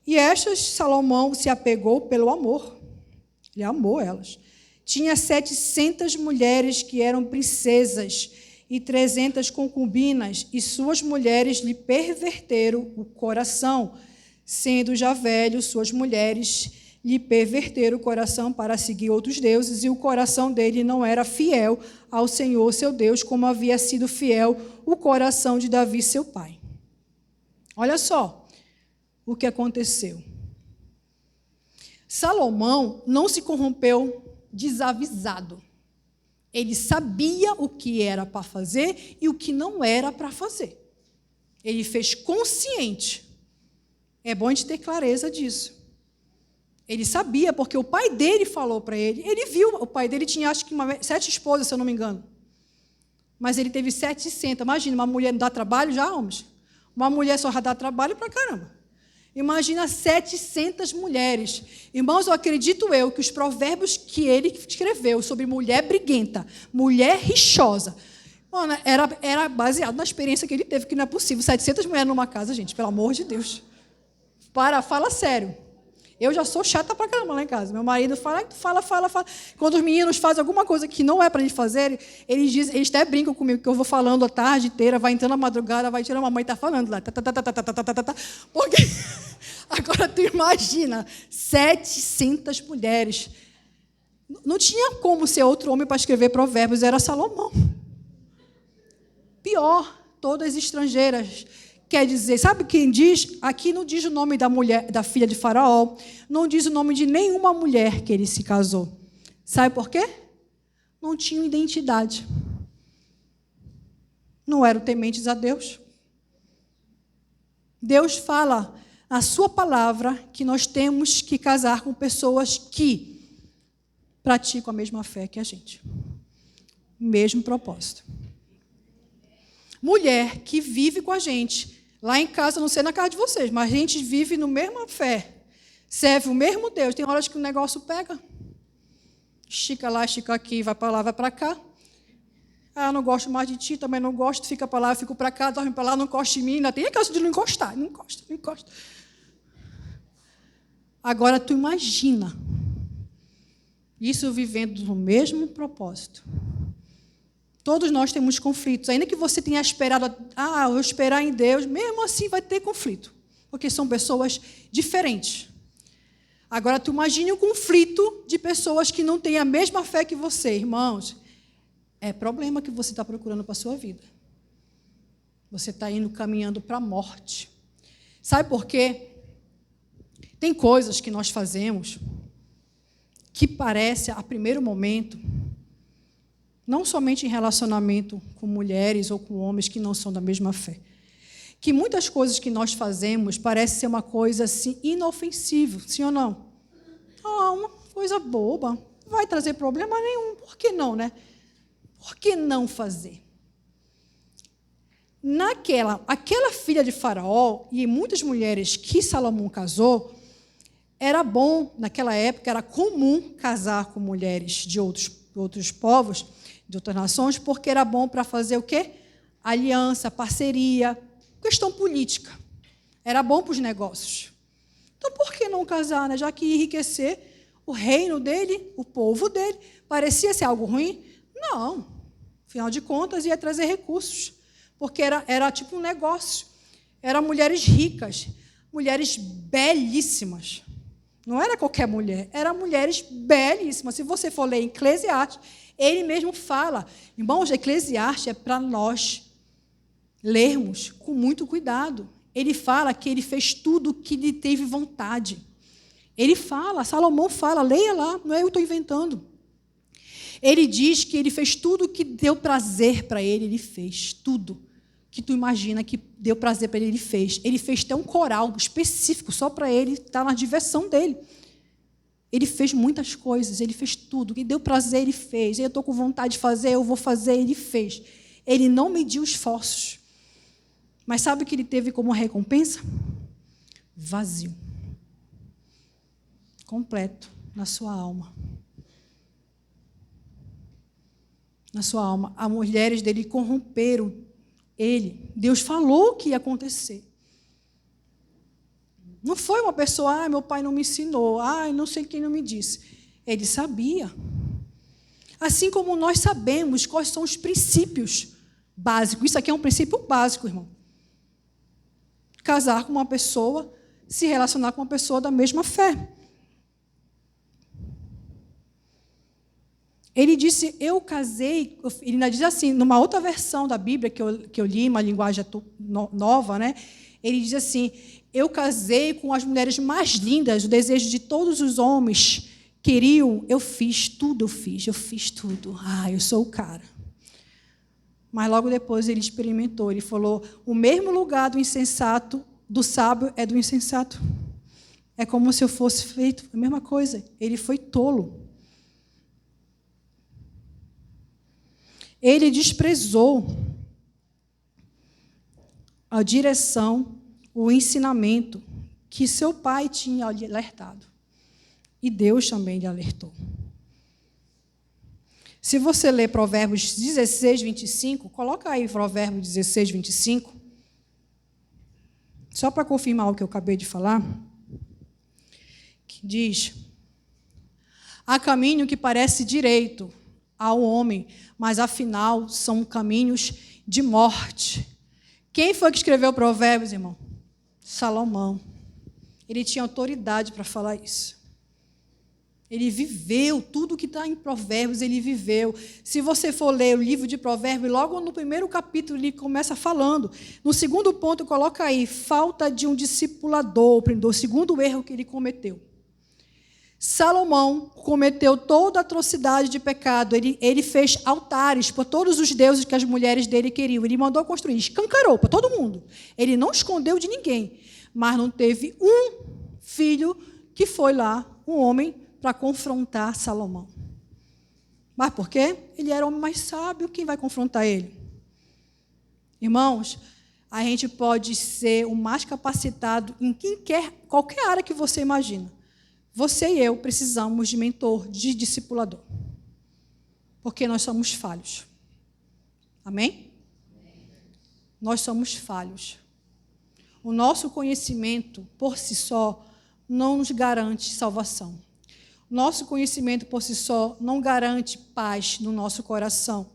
E estas Salomão se apegou pelo amor. Ele amou elas. Tinha 700 mulheres que eram princesas e 300 concubinas, e suas mulheres lhe perverteram o coração. Sendo já velho, suas mulheres lhe perverteram o coração para seguir outros deuses, e o coração dele não era fiel ao Senhor, seu Deus, como havia sido fiel o coração de Davi, seu pai. Olha só o que aconteceu. Salomão não se corrompeu desavisado. Ele sabia o que era para fazer e o que não era para fazer. Ele fez consciente. É bom a gente ter clareza disso. Ele sabia, porque o pai dele falou para ele. Ele viu, o pai dele tinha, acho que 7 esposas, se eu não me engano. mas ele teve 700. Imagina, uma mulher não dá trabalho já, homens? Uma mulher só já dá trabalho para caramba. Imagina 700 mulheres. Irmãos, eu acredito que os provérbios que ele escreveu sobre mulher briguenta, mulher rixosa, mano, era baseado na experiência que ele teve, que não é possível. 700 mulheres numa casa, gente, pelo amor de Deus. Fala sério. Eu já sou chata pra caramba lá em casa. Meu marido fala. Quando os meninos fazem alguma coisa que não é para eles fazerem, eles até brincam comigo, que eu vou falando a tarde inteira, vai entrando a madrugada, vai tirando a mamãe está falando lá. Porque agora tu imagina, 700 mulheres. Não tinha como ser outro homem para escrever provérbios, era Salomão. Pior, todas estrangeiras. Quer dizer, sabe quem diz? Aqui não diz o nome da mulher, da filha de Faraó, não diz o nome de nenhuma mulher que ele se casou. Sabe por quê? Não tinham identidade. Não eram tementes a Deus. Deus fala na sua palavra que nós temos que casar com pessoas que praticam a mesma fé que a gente. O mesmo propósito. Mulher que vive com a gente. Lá em casa, não sei na casa de vocês, mas a gente vive no mesma fé. Serve o mesmo Deus. Tem horas que o negócio pega. Estica lá, estica aqui, vai para lá, vai para cá. Ah, não gosto mais de ti, também não gosto. Fica para lá, fico para cá, dorme para lá, não gosta de mim. Ainda tem a caso de não encostar. Não encosta. Agora, tu imagina isso vivendo no mesmo propósito. Todos nós temos conflitos. Ainda que você tenha esperado, eu vou esperar em Deus, mesmo assim vai ter conflito. Porque são pessoas diferentes. Agora, tu imagine o conflito de pessoas que não têm a mesma fé que você, irmãos. É problema que você está procurando para a sua vida. Você está indo caminhando para a morte. Sabe por quê? Tem coisas que nós fazemos que parece, a primeiro momento, não somente em relacionamento com mulheres ou com homens que não são da mesma fé, que muitas coisas que nós fazemos parecem ser uma coisa assim, inofensiva, sim ou não? Uma coisa boba, não vai trazer problema nenhum. Por que não, né? Por que não fazer? Aquela filha de Faraó e muitas mulheres que Salomão casou, era bom, naquela época, era comum casar com mulheres de outros povos, de outras nações, porque era bom para fazer o quê? Aliança, parceria, questão política. Era bom para os negócios. Então, por que não casar, né? Já que ia enriquecer o reino dele, o povo dele, parecia ser algo ruim? Não. Afinal de contas, ia trazer recursos, porque era tipo um negócio. Eram mulheres ricas, mulheres belíssimas. Não era qualquer mulher, eram mulheres belíssimas. Se você for ler em Eclesiastes, ele mesmo fala, irmãos, Eclesiastes é para nós lermos com muito cuidado. Ele fala que ele fez tudo o que lhe teve vontade. Ele fala, Salomão fala, leia lá, não é eu estou inventando. Ele diz que ele fez tudo o que deu prazer para ele, ele fez tudo que tu imagina que deu prazer para ele, ele fez. Ele fez até um coral específico só para ele, está na diversão dele. Ele fez muitas coisas, ele fez tudo. O que deu prazer, ele fez. Eu estou com vontade de fazer, eu vou fazer, ele fez. Ele não mediu esforços. Mas sabe o que ele teve como recompensa? Vazio. Completo na sua alma. Na sua alma. As mulheres dele corromperam ele. Deus falou o que ia acontecer. Não foi uma pessoa, meu pai não me ensinou, não sei quem não me disse. Ele sabia. Assim como nós sabemos quais são os princípios básicos. Isso aqui é um princípio básico, irmão. Casar com uma pessoa, se relacionar com uma pessoa da mesma fé. Ele disse, eu casei, ele ainda diz assim, numa outra versão da Bíblia que eu li, uma linguagem nova, né? Ele diz assim, eu casei com as mulheres mais lindas, o desejo de todos os homens queriam, eu fiz tudo. Eu sou o cara. Mas logo depois ele experimentou, ele falou, o mesmo lugar do insensato, do sábio, é do insensato. É como se eu fosse feito, a mesma coisa, ele foi tolo. ele desprezou a direção, o ensinamento que seu pai tinha alertado. E Deus também lhe alertou. Se você ler Provérbios 16, 25, coloca aí Provérbios 16, 25, só para confirmar o que eu acabei de falar, que diz: há caminho que parece direito ao homem, mas afinal são caminhos de morte. Quem foi que escreveu Provérbios, irmão? Salomão. Ele tinha autoridade para falar isso. Ele viveu tudo que está em Provérbios, ele viveu. Se você for ler o livro de Provérbios, logo no primeiro capítulo ele começa falando. No segundo ponto, coloca aí, falta de um discipulador, o segundo erro que ele cometeu. Salomão cometeu toda a atrocidade de pecado. Ele fez altares para todos os deuses que as mulheres dele queriam. Ele mandou construir, escancarou para todo mundo. Ele não escondeu de ninguém, mas não teve um filho que foi lá, um homem, para confrontar Salomão. Mas por quê? Ele era o homem mais sábio, quem vai confrontar ele? Irmãos, a gente pode ser o mais capacitado em qualquer área que você imagina. Você e eu precisamos de mentor, de discipulador. Porque nós somos falhos. Amém? Nós somos falhos. O nosso conhecimento, por si só, não nos garante salvação. Nosso conhecimento por si só não garante paz no nosso coração.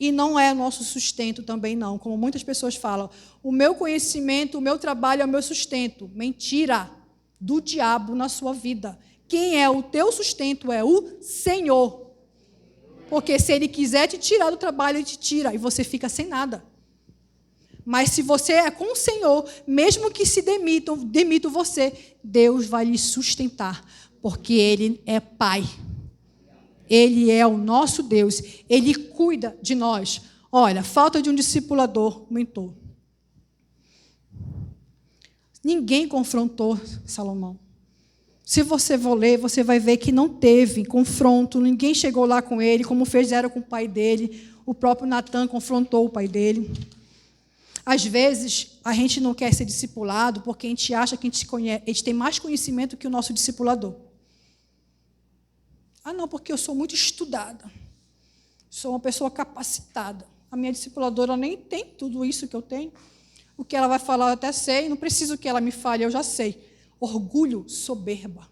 E não é nosso sustento também não, como muitas pessoas falam. O meu conhecimento, o meu trabalho é o meu sustento. Mentira do diabo na sua vida. Quem é o teu sustento é o Senhor. Porque se Ele quiser te tirar do trabalho, Ele te tira e você fica sem nada. Mas se você é com o Senhor, mesmo que se demitam você, Deus vai lhe sustentar. Porque Ele é Pai. Ele é o nosso Deus. Ele cuida de nós. Olha, falta de um discipulador, mentor. Ninguém confrontou Salomão. Se você for ler, você vai ver que não teve confronto. Ninguém chegou lá com ele, como fizeram com o pai dele. O próprio Natan confrontou o pai dele. Às vezes, a gente não quer ser discipulado porque a gente acha que a gente tem mais conhecimento que o nosso discipulador. Ah, não, porque eu sou muito estudada. Sou uma pessoa capacitada. A minha discipuladora nem tem tudo isso que eu tenho. O que ela vai falar eu até sei, não preciso que ela me fale, eu já sei. Orgulho, soberba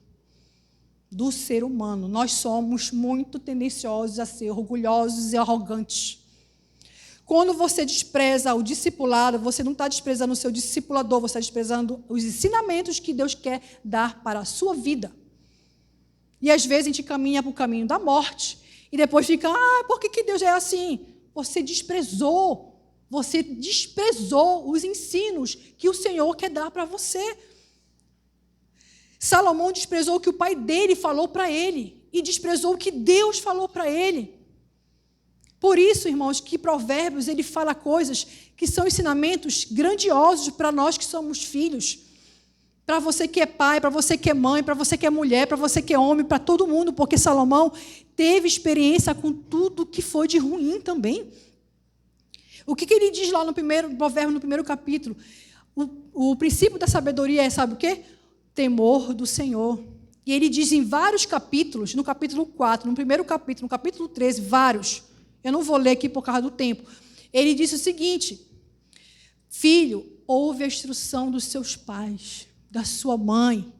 do ser humano. Nós somos muito tendenciosos a ser orgulhosos e arrogantes. Quando você despreza o discipulado, você não está desprezando o seu discipulador, você está desprezando os ensinamentos que Deus quer dar para a sua vida. E às vezes a gente caminha para o caminho da morte e depois fica, por que Deus é assim? Você desprezou os ensinos que o Senhor quer dar para você. Salomão desprezou o que o pai dele falou para ele e desprezou o que Deus falou para ele. Por isso, irmãos, que Provérbios ele fala coisas que são ensinamentos grandiosos para nós que somos filhos. Para você que é pai, para você que é mãe, para você que é mulher, para você que é homem, para todo mundo, porque Salomão teve experiência com tudo que foi de ruim também. O que ele diz lá no provérbio, no primeiro capítulo? O princípio da sabedoria é, sabe o quê? Temor do Senhor. E ele diz em vários capítulos, no capítulo 4, no primeiro capítulo, no capítulo 13, vários. Eu não vou ler aqui por causa do tempo. Ele disse o seguinte: filho, ouve a instrução dos seus pais, da sua mãe.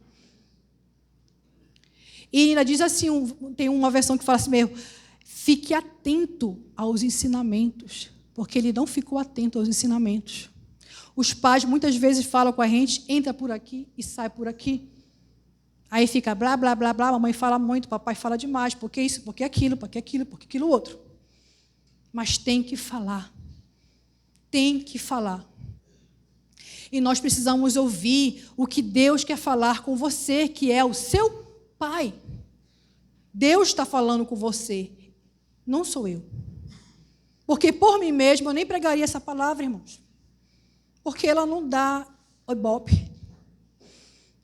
E ainda diz assim, tem uma versão que fala assim mesmo, fique atento aos ensinamentos, porque ele não ficou atento aos ensinamentos. Os pais muitas vezes falam com a gente, entra por aqui e sai por aqui. Aí fica blá, blá, blá, blá, mamãe fala muito, papai fala demais, porque isso, porque aquilo, porque aquilo, porque aquilo outro. Mas tem que falar. Tem que falar. E nós precisamos ouvir o que Deus quer falar com você, que é o seu pai. Deus está falando com você, não sou eu. Porque por mim mesmo eu nem pregaria essa palavra, irmãos. Porque ela não dá ibope.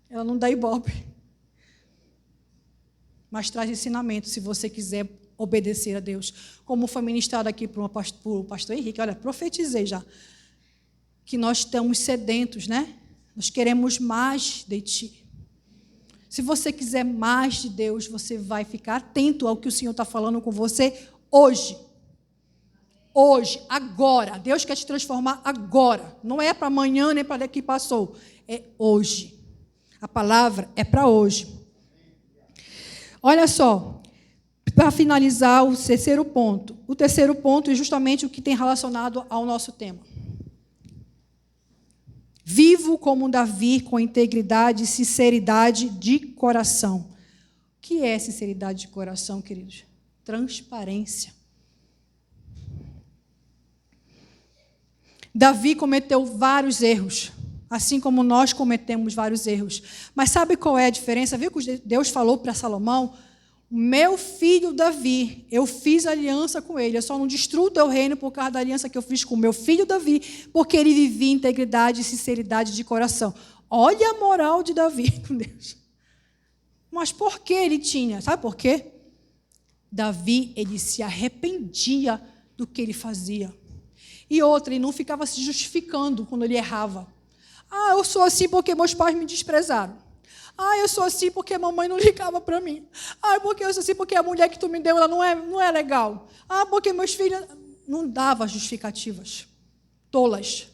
Ela não dá ibope. Mas traz ensinamento, se você quiser obedecer a Deus. Como foi ministrado aqui por o pastor Henrique, olha, profetizei já, que nós estamos sedentos, né? Nós queremos mais de ti. Se você quiser mais de Deus, você vai ficar atento ao que o Senhor está falando com você hoje. Hoje, agora. Deus quer te transformar agora. Não é para amanhã, nem para daqui passou. É hoje. A palavra é para hoje. Olha só, para finalizar o terceiro ponto. O terceiro ponto é justamente o que tem relacionado ao nosso tema. Vivo como Davi, com integridade e sinceridade de coração. O que é sinceridade de coração, queridos? Transparência. Davi cometeu vários erros, assim como nós cometemos vários erros. Mas sabe qual é a diferença? Viu que Deus falou para Salomão? Meu filho Davi, eu fiz aliança com ele, eu só não destruo o teu reino por causa da aliança que eu fiz com o meu filho Davi, porque ele vivia integridade e sinceridade de coração. Olha a moral de Davi com Deus. Mas por que ele tinha? Sabe por quê? Davi, ele se arrependia do que ele fazia. E outra, ele não ficava se justificando quando ele errava. Ah, eu sou assim porque meus pais me desprezaram. Ah, eu sou assim porque a mamãe não ligava para mim. Ah, porque eu sou assim porque a mulher que tu me deu ela não é legal. Ah, porque meus filhos... Não dava justificativas tolas.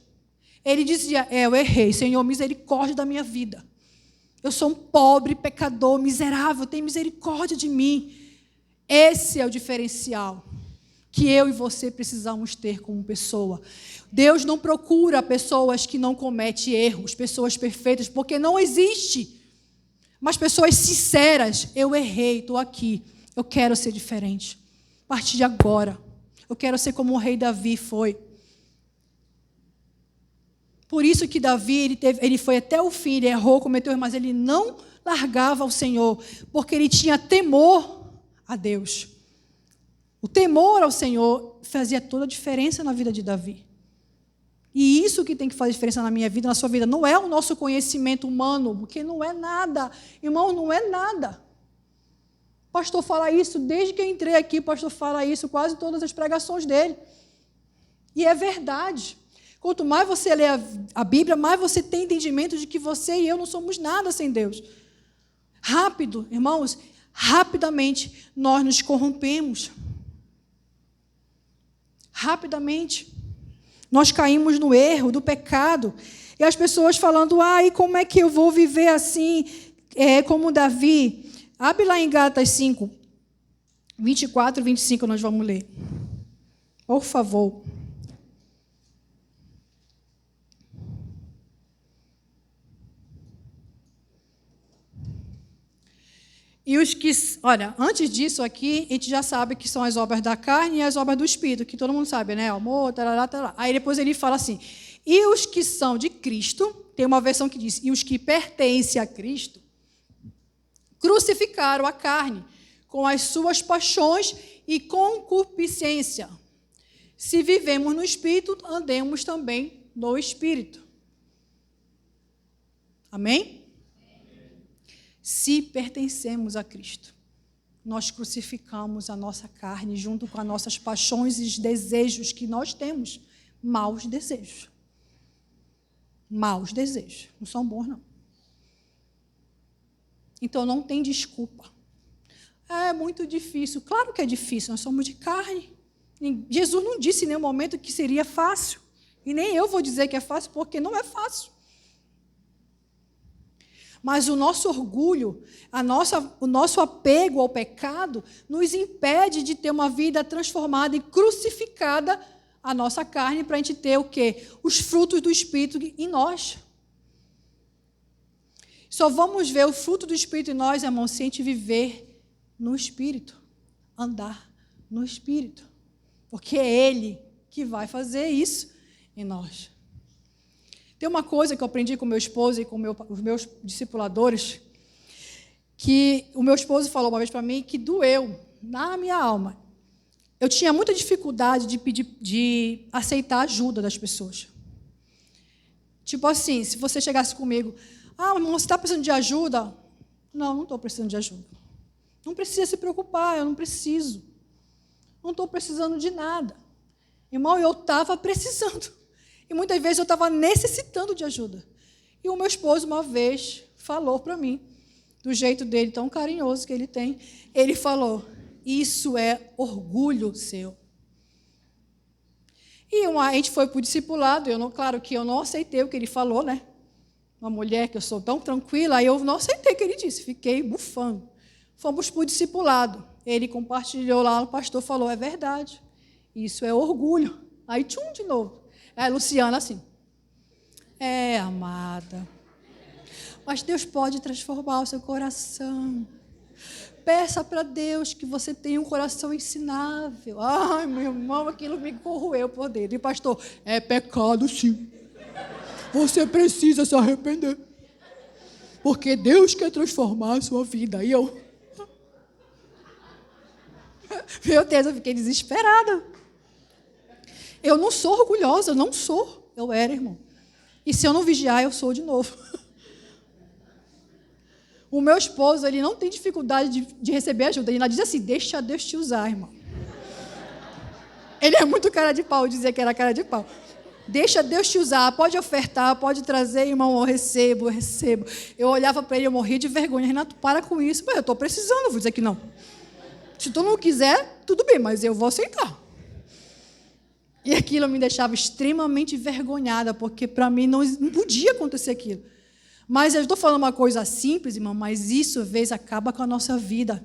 Ele dizia, eu errei, Senhor, misericórdia da minha vida. Eu sou um pobre pecador, miserável, tem misericórdia de mim. Esse é o diferencial que eu e você precisamos ter como pessoa. Deus não procura pessoas que não cometem erros, pessoas perfeitas, porque não existe. Mas pessoas sinceras, eu errei, estou aqui, eu quero ser diferente. A partir de agora, eu quero ser como o rei Davi foi. Por isso que Davi, ele foi até o fim, ele errou, cometeu erro, mas ele não largava o Senhor, porque ele tinha temor a Deus. O temor ao Senhor fazia toda a diferença na vida de Davi. E isso que tem que fazer diferença na minha vida, na sua vida. Não é o nosso conhecimento humano, porque não é nada. Irmão, não é nada. O pastor fala isso, desde que eu entrei aqui, o pastor fala isso, quase todas as pregações dele. E é verdade. Quanto mais você lê a Bíblia, mais você tem entendimento de que você e eu não somos nada sem Deus. Rápido, irmãos, rapidamente nós nos corrompemos. Rapidamente. Nós caímos no erro do pecado. E as pessoas falando, e como é que eu vou viver assim, como Davi? Abre lá em Gálatas 5, 24 e 25, nós vamos ler. Por favor. E os que... Olha, antes disso aqui, a gente já sabe que são as obras da carne e as obras do Espírito, que todo mundo sabe, né? Amor, tarará, tarará. Aí depois ele fala assim, e os que são de Cristo, tem uma versão que diz, e os que pertencem a Cristo, crucificaram a carne com as suas paixões e concupiscência. Se vivemos no Espírito, andemos também no Espírito. Amém? Se pertencemos a Cristo, nós crucificamos a nossa carne junto com as nossas paixões e os desejos que nós temos. Maus desejos. Maus desejos. Não são bons, não. Então, não tem desculpa. É muito difícil. Claro que é difícil, nós somos de carne. Jesus não disse em nenhum momento que seria fácil. E nem eu vou dizer que é fácil, porque não é fácil. Mas o nosso orgulho, o nosso apego ao pecado, nos impede de ter uma vida transformada e crucificada a nossa carne para a gente ter o quê? Os frutos do Espírito em nós. Só vamos ver o fruto do Espírito em nós, irmão, se a gente viver no Espírito, andar no Espírito. Porque é Ele que vai fazer isso em nós. Tem uma coisa que eu aprendi com meu esposo e com os meus discipuladores, que o meu esposo falou uma vez para mim que doeu na minha alma. Eu tinha muita dificuldade de aceitar a ajuda das pessoas. Tipo assim, se você chegasse comigo, irmão, você está precisando de ajuda? Não estou precisando de ajuda. Não precisa se preocupar, eu não preciso. Não estou precisando de nada. Irmão, eu estava precisando. E muitas vezes eu estava necessitando de ajuda. E o meu esposo, uma vez, falou para mim, do jeito dele tão carinhoso que ele tem, ele falou, isso é orgulho seu. E a gente foi para o discipulado, claro que eu não aceitei o que ele falou, né? Uma mulher que eu sou tão tranquila, aí eu não aceitei o que ele disse, fiquei bufando. Fomos para o discipulado, ele compartilhou lá, o pastor falou, é verdade, isso é orgulho. Aí, tchum, de novo. Aí, Luciana, assim, amada, mas Deus pode transformar o seu coração. Peça para Deus que você tenha um coração ensinável. Ai, meu irmão, aquilo me corroeu por dentro. E pastor, é pecado sim. Você precisa se arrepender. Porque Deus quer transformar a sua vida. E eu... Meu Deus, eu fiquei desesperada. Eu não sou orgulhosa, eu não sou. Eu era, irmão. E se eu não vigiar, eu sou de novo. O meu esposo, ele não tem dificuldade de receber ajuda. Ele ainda diz assim, deixa Deus te usar, irmão. Ele é muito cara de pau, dizia que era cara de pau. Deixa Deus te usar, pode ofertar, pode trazer, irmão, eu recebo. Eu olhava para ele, eu morria de vergonha. Renato, para com isso. Mas eu estou precisando, vou dizer que não. Se tu não quiser, tudo bem, mas eu vou aceitar. E aquilo me deixava extremamente envergonhada, porque para mim não podia acontecer aquilo. Mas eu estou falando uma coisa simples, irmão, mas isso, às vezes, acaba com a nossa vida.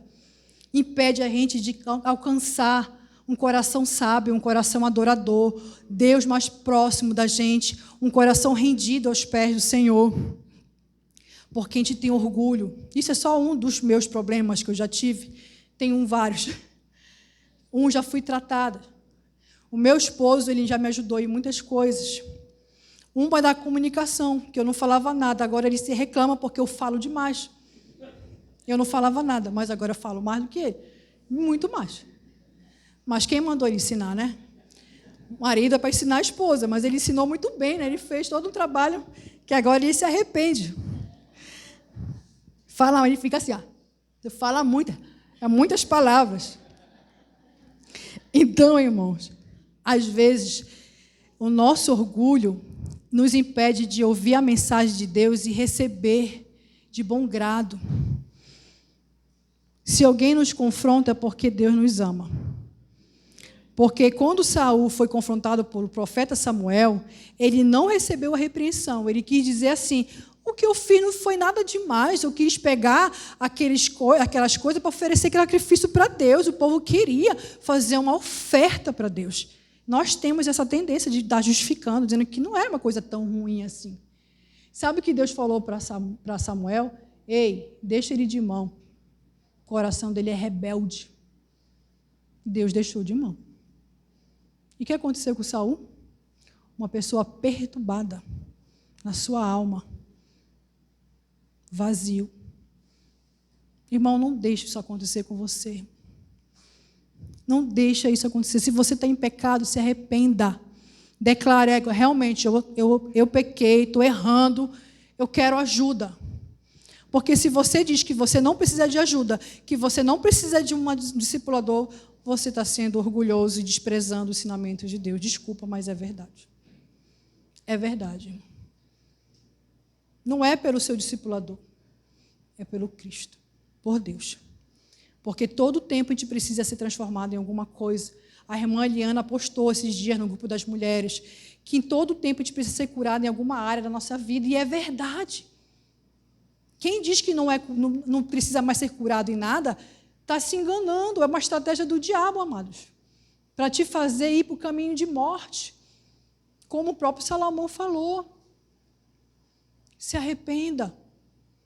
Impede a gente de alcançar um coração sábio, um coração adorador, Deus mais próximo da gente, um coração rendido aos pés do Senhor. Porque a gente tem orgulho. Isso é só um dos meus problemas que eu já tive. Tenho vários. Já fui tratada. O meu esposo, ele já me ajudou em muitas coisas. Uma da comunicação, que eu não falava nada. Agora ele se reclama porque eu falo demais. Eu não falava nada, mas agora eu falo mais do que ele. Muito mais. Mas quem mandou ele ensinar, né? O marido é para ensinar a esposa, mas ele ensinou muito bem, né? Ele fez todo um trabalho que agora ele se arrepende. Fala, ele fica assim, ó. Você fala muitas palavras. Então, irmãos, às vezes, o nosso orgulho nos impede de ouvir a mensagem de Deus e receber de bom grado. Se alguém nos confronta é porque Deus nos ama. Porque quando Saul foi confrontado pelo profeta Samuel, ele não recebeu a repreensão. Ele quis dizer assim, o que eu fiz não foi nada demais, eu quis pegar aquelas coisas para oferecer aquele sacrifício para Deus. O povo queria fazer uma oferta para Deus. Nós temos essa tendência de estar justificando, dizendo que não é uma coisa tão ruim assim. Sabe o que Deus falou para Samuel? Ei, deixa ele de mão. O coração dele é rebelde. Deus deixou de mão. E o que aconteceu com Saul? Uma pessoa perturbada na sua alma. Vazio. Irmão, não deixe isso acontecer com você. Não deixa isso acontecer. Se você está em pecado, se arrependa. Declare, realmente, eu pequei, estou errando, eu quero ajuda. Porque se você diz que você não precisa de ajuda, que você não precisa de um discipulador, você está sendo orgulhoso e desprezando o ensinamento de Deus. Desculpa, mas é verdade. É verdade. Não é pelo seu discipulador, é pelo Cristo, por Deus. Porque todo tempo a gente precisa ser transformado em alguma coisa. A irmã Eliana postou esses dias no grupo das mulheres que em todo tempo a gente precisa ser curado em alguma área da nossa vida, e é verdade. Quem diz que não precisa mais ser curado em nada, está se enganando. É uma estratégia do diabo, amados, para te fazer ir para o caminho de morte, como o próprio Salomão falou. Se arrependa,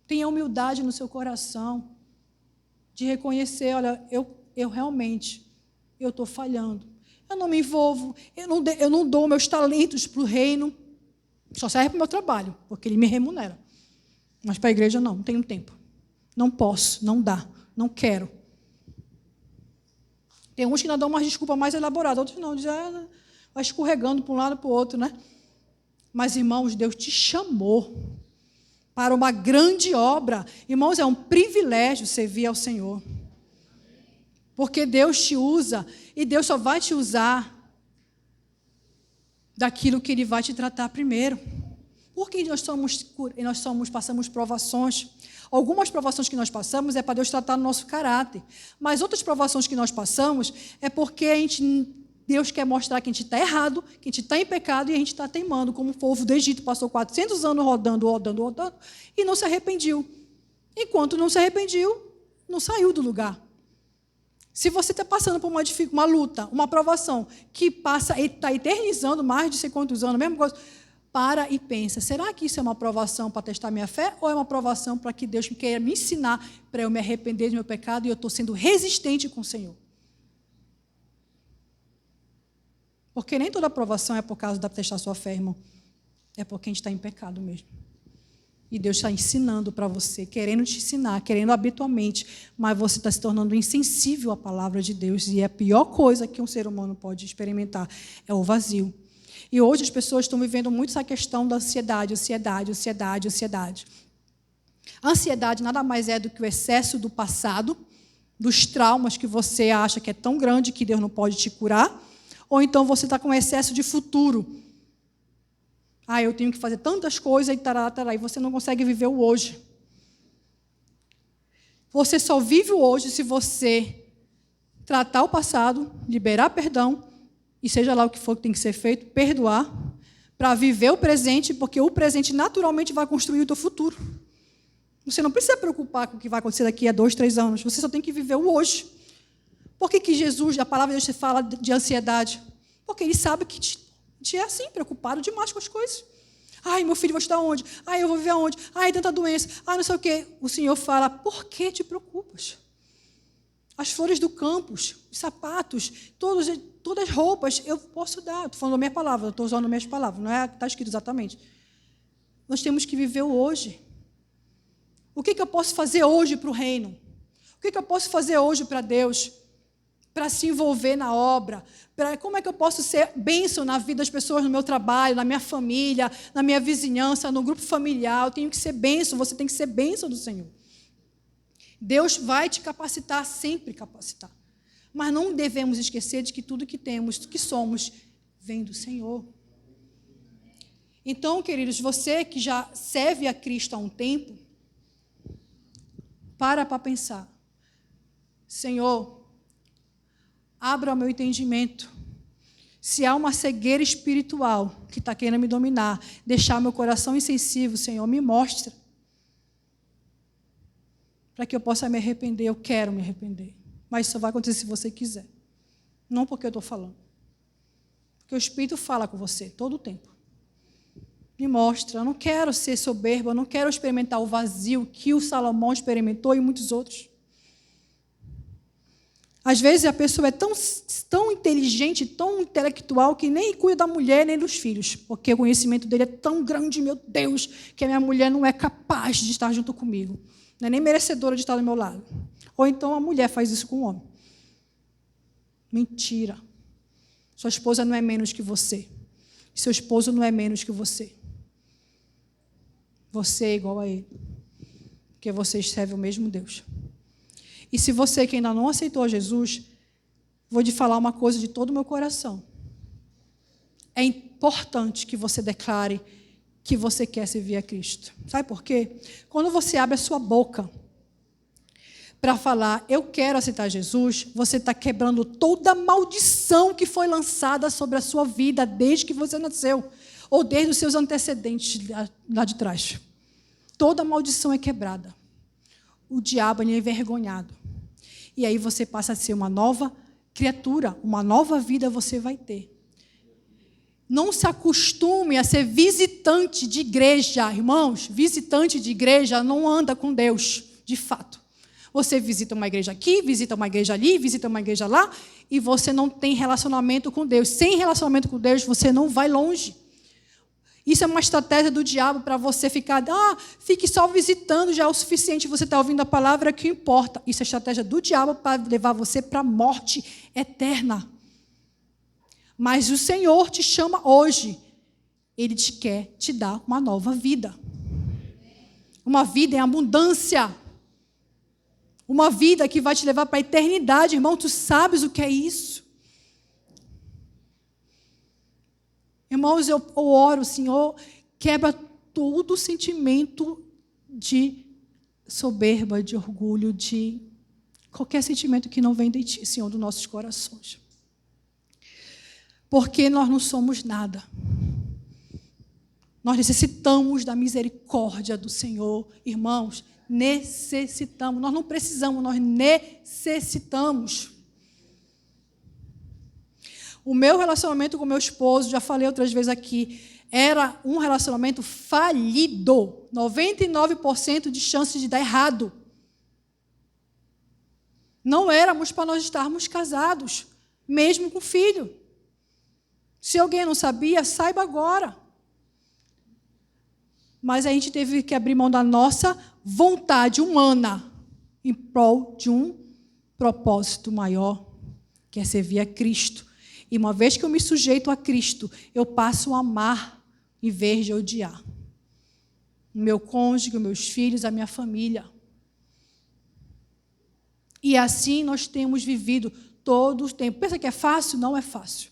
tenha humildade no seu coração, de reconhecer, olha, eu realmente, eu estou falhando. Eu não me envolvo, eu não dou meus talentos para o reino, só serve para o meu trabalho, porque ele me remunera. Mas para a igreja não tenho tempo. Não posso, não dá, não quero. Tem uns que ainda dão uma desculpa mais elaborada, outros não, dizem, vai escorregando para um lado para o outro, né? Mas, irmãos, Deus te chamou para uma grande obra. Irmãos, é um privilégio servir ao Senhor. Porque Deus te usa e Deus só vai te usar daquilo que Ele vai te tratar primeiro. Porque passamos provações. Algumas provações que nós passamos é para Deus tratar o nosso caráter. Mas outras provações que nós passamos é porque Deus quer mostrar que a gente está errado, que a gente está em pecado e a gente está teimando, como o povo do Egito passou 400 anos rodando e não se arrependiu. Enquanto não se arrependiu, não saiu do lugar. Se você está passando por uma luta, uma provação que está eternizando mais de sei quantos anos, mesmo coisa, para e pensa, será que isso é uma provação para testar minha fé ou é uma provação para que Deus queira me ensinar para eu me arrepender do meu pecado e eu estou sendo resistente com o Senhor? Porque nem toda provação é por causa de testar sua fé, irmão. É porque a gente está em pecado mesmo. E Deus está ensinando para você, querendo te ensinar, querendo habitualmente, mas você está se tornando insensível à palavra de Deus. E a pior coisa que um ser humano pode experimentar é o vazio. E hoje as pessoas estão vivendo muito essa questão da ansiedade. A ansiedade nada mais é do que o excesso do passado, dos traumas que você acha que é tão grande que Deus não pode te curar, ou então você está com excesso de futuro. Eu tenho que fazer tantas coisas e você não consegue viver o hoje. Você só vive o hoje se você tratar o passado, liberar perdão, e seja lá o que for que tem que ser feito, perdoar, para viver o presente, porque o presente naturalmente vai construir o teu futuro. Você não precisa se preocupar com o que vai acontecer daqui a 2, 3 anos, você só tem que viver o hoje. Por que Jesus, a palavra de Deus, fala de ansiedade? Porque Ele sabe que te é assim, preocupado demais com as coisas. Meu filho vai estudar onde? Eu vou viver aonde? Tanta doença. Não sei o quê. O Senhor fala, por que te preocupas? As flores do campo, os sapatos, todas as roupas, eu posso dar. Estou falando a minha palavra, estou usando as minhas palavras, não é está escrito exatamente. Nós temos que viver o hoje. O que eu posso fazer hoje para o reino? O que eu posso fazer hoje para Deus? Para se envolver na obra, como é que eu posso ser bênção na vida das pessoas, no meu trabalho, na minha família, na minha vizinhança, no grupo familiar. Eu tenho que ser bênção, você tem que ser bênção do Senhor. Deus vai te capacitar, sempre capacitar. Mas não devemos esquecer de que tudo que temos, que somos, vem do Senhor. Então, queridos, você que já serve a Cristo há um tempo, para pensar. Senhor, abra o meu entendimento. Se há uma cegueira espiritual que está querendo me dominar, deixar meu coração insensível, Senhor, me mostra. Para que eu possa me arrepender, eu quero me arrepender. Mas isso só vai acontecer se você quiser. Não porque eu estou falando. Porque o Espírito fala com você todo o tempo. Me mostra, eu não quero ser soberba, eu não quero experimentar o vazio que o Salomão experimentou e muitos outros. Às vezes a pessoa é tão inteligente, tão intelectual, que nem cuida da mulher nem dos filhos, porque o conhecimento dele é tão grande, meu Deus, que a minha mulher não é capaz de estar junto comigo, não é nem merecedora de estar do meu lado. Ou então a mulher faz isso com o homem. Mentira. Sua esposa não é menos que você. Seu esposo não é menos que você. Você é igual a ele, porque vocês servem o mesmo Deus. E se você que ainda não aceitou Jesus, vou te falar uma coisa de todo o meu coração. É importante que você declare que você quer servir a Cristo. Sabe por quê? Quando você abre a sua boca para falar, eu quero aceitar Jesus, você está quebrando toda a maldição que foi lançada sobre a sua vida desde que você nasceu, ou desde os seus antecedentes lá de trás. Toda a maldição é quebrada. O diabo é envergonhado. E aí você passa a ser uma nova criatura, uma nova vida você vai ter. Não se acostume a ser visitante de igreja, irmãos. Visitante de igreja não anda com Deus, de fato. Você visita uma igreja aqui, visita uma igreja ali, visita uma igreja lá, e você não tem relacionamento com Deus. Sem relacionamento com Deus, você não vai longe. Isso é uma estratégia do diabo para você ficar, fique só visitando, já é o suficiente, você está ouvindo a palavra, que importa. Isso é estratégia do diabo para levar você para a morte eterna. Mas o Senhor te chama hoje. Ele quer te dar uma nova vida. Uma vida em abundância. uma vida que vai te levar para a eternidade, irmão. Tu sabes o que é isso? Irmãos, eu oro, Senhor, quebra todo o sentimento de soberba, de orgulho, de qualquer sentimento que não vem de Ti, Senhor, dos nossos corações. Porque nós não somos nada. Nós necessitamos da misericórdia do Senhor, irmãos. Necessitamos. Nós não precisamos, nós necessitamos. O meu relacionamento com meu esposo, já falei outras vezes aqui, era um relacionamento falido. 99% de chances de dar errado. Não éramos para nós estarmos casados, mesmo com filho. Se alguém não sabia, saiba agora. Mas a gente teve que abrir mão da nossa vontade humana em prol de um propósito maior, que é servir a Cristo. E uma vez que eu me sujeito a Cristo, eu passo a amar em vez de odiar. O meu cônjuge, os meus filhos, a minha família. E assim nós temos vivido todo o tempo. Pensa que é fácil? Não é fácil.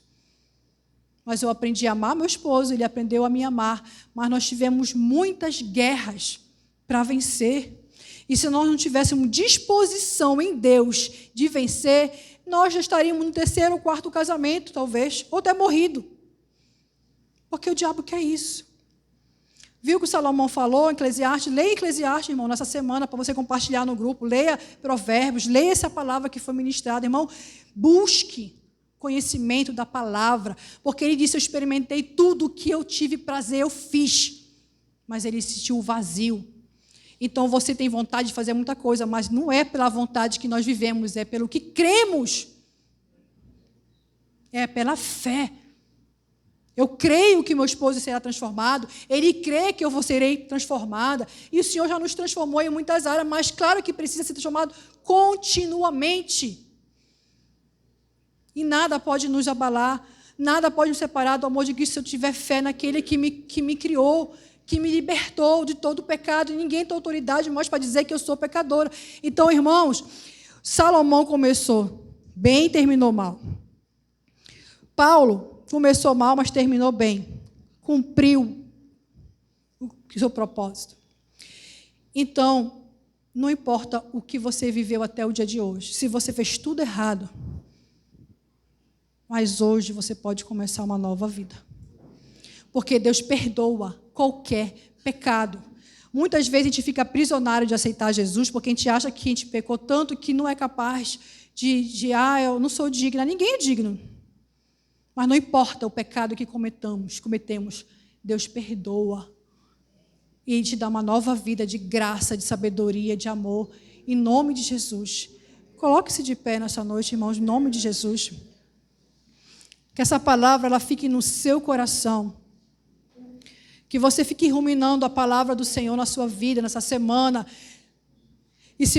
Mas eu aprendi a amar meu esposo, ele aprendeu a me amar. Mas nós tivemos muitas guerras para vencer. E se nós não tivéssemos disposição em Deus de vencer, nós já estaríamos no 3º ou 4º casamento, talvez, ou até morrido. Porque o diabo quer isso. Viu o que o Salomão falou em Eclesiastes? Leia Eclesiastes, irmão, nessa semana, para você compartilhar no grupo. Leia Provérbios, leia essa palavra que foi ministrada. Irmão, busque conhecimento da palavra, porque ele disse, eu experimentei tudo o que eu tive prazer, eu fiz, mas ele sentiu o vazio. Então você tem vontade de fazer muita coisa, mas não é pela vontade que nós vivemos, é pelo que cremos, é pela fé. Eu creio que meu esposo será transformado, ele crê que eu serei transformada, e o Senhor já nos transformou em muitas áreas, mas claro que precisa ser transformado continuamente. E nada pode nos abalar, nada pode nos separar do amor de Cristo se eu tiver fé naquele que me criou, que me libertou de todo o pecado. E ninguém tem autoridade mais para dizer que eu sou pecadora. Então, irmãos, Salomão começou bem e terminou mal. Paulo começou mal, mas terminou bem. Cumpriu o seu propósito. Então, não importa o que você viveu até o dia de hoje, se você fez tudo errado, mas hoje você pode começar uma nova vida. Porque Deus perdoa qualquer pecado. Muitas vezes a gente fica prisionário de aceitar Jesus, porque a gente acha que a gente pecou tanto que não é capaz eu não sou digna. Ninguém é digno. Mas não importa o pecado que cometemos, Deus perdoa. E Ele te dá uma nova vida de graça, de sabedoria, de amor, em nome de Jesus. Coloque-se de pé nessa noite, irmãos, em nome de Jesus. Que essa palavra ela fique no seu coração. Que você fique ruminando a palavra do Senhor na sua vida, nessa semana.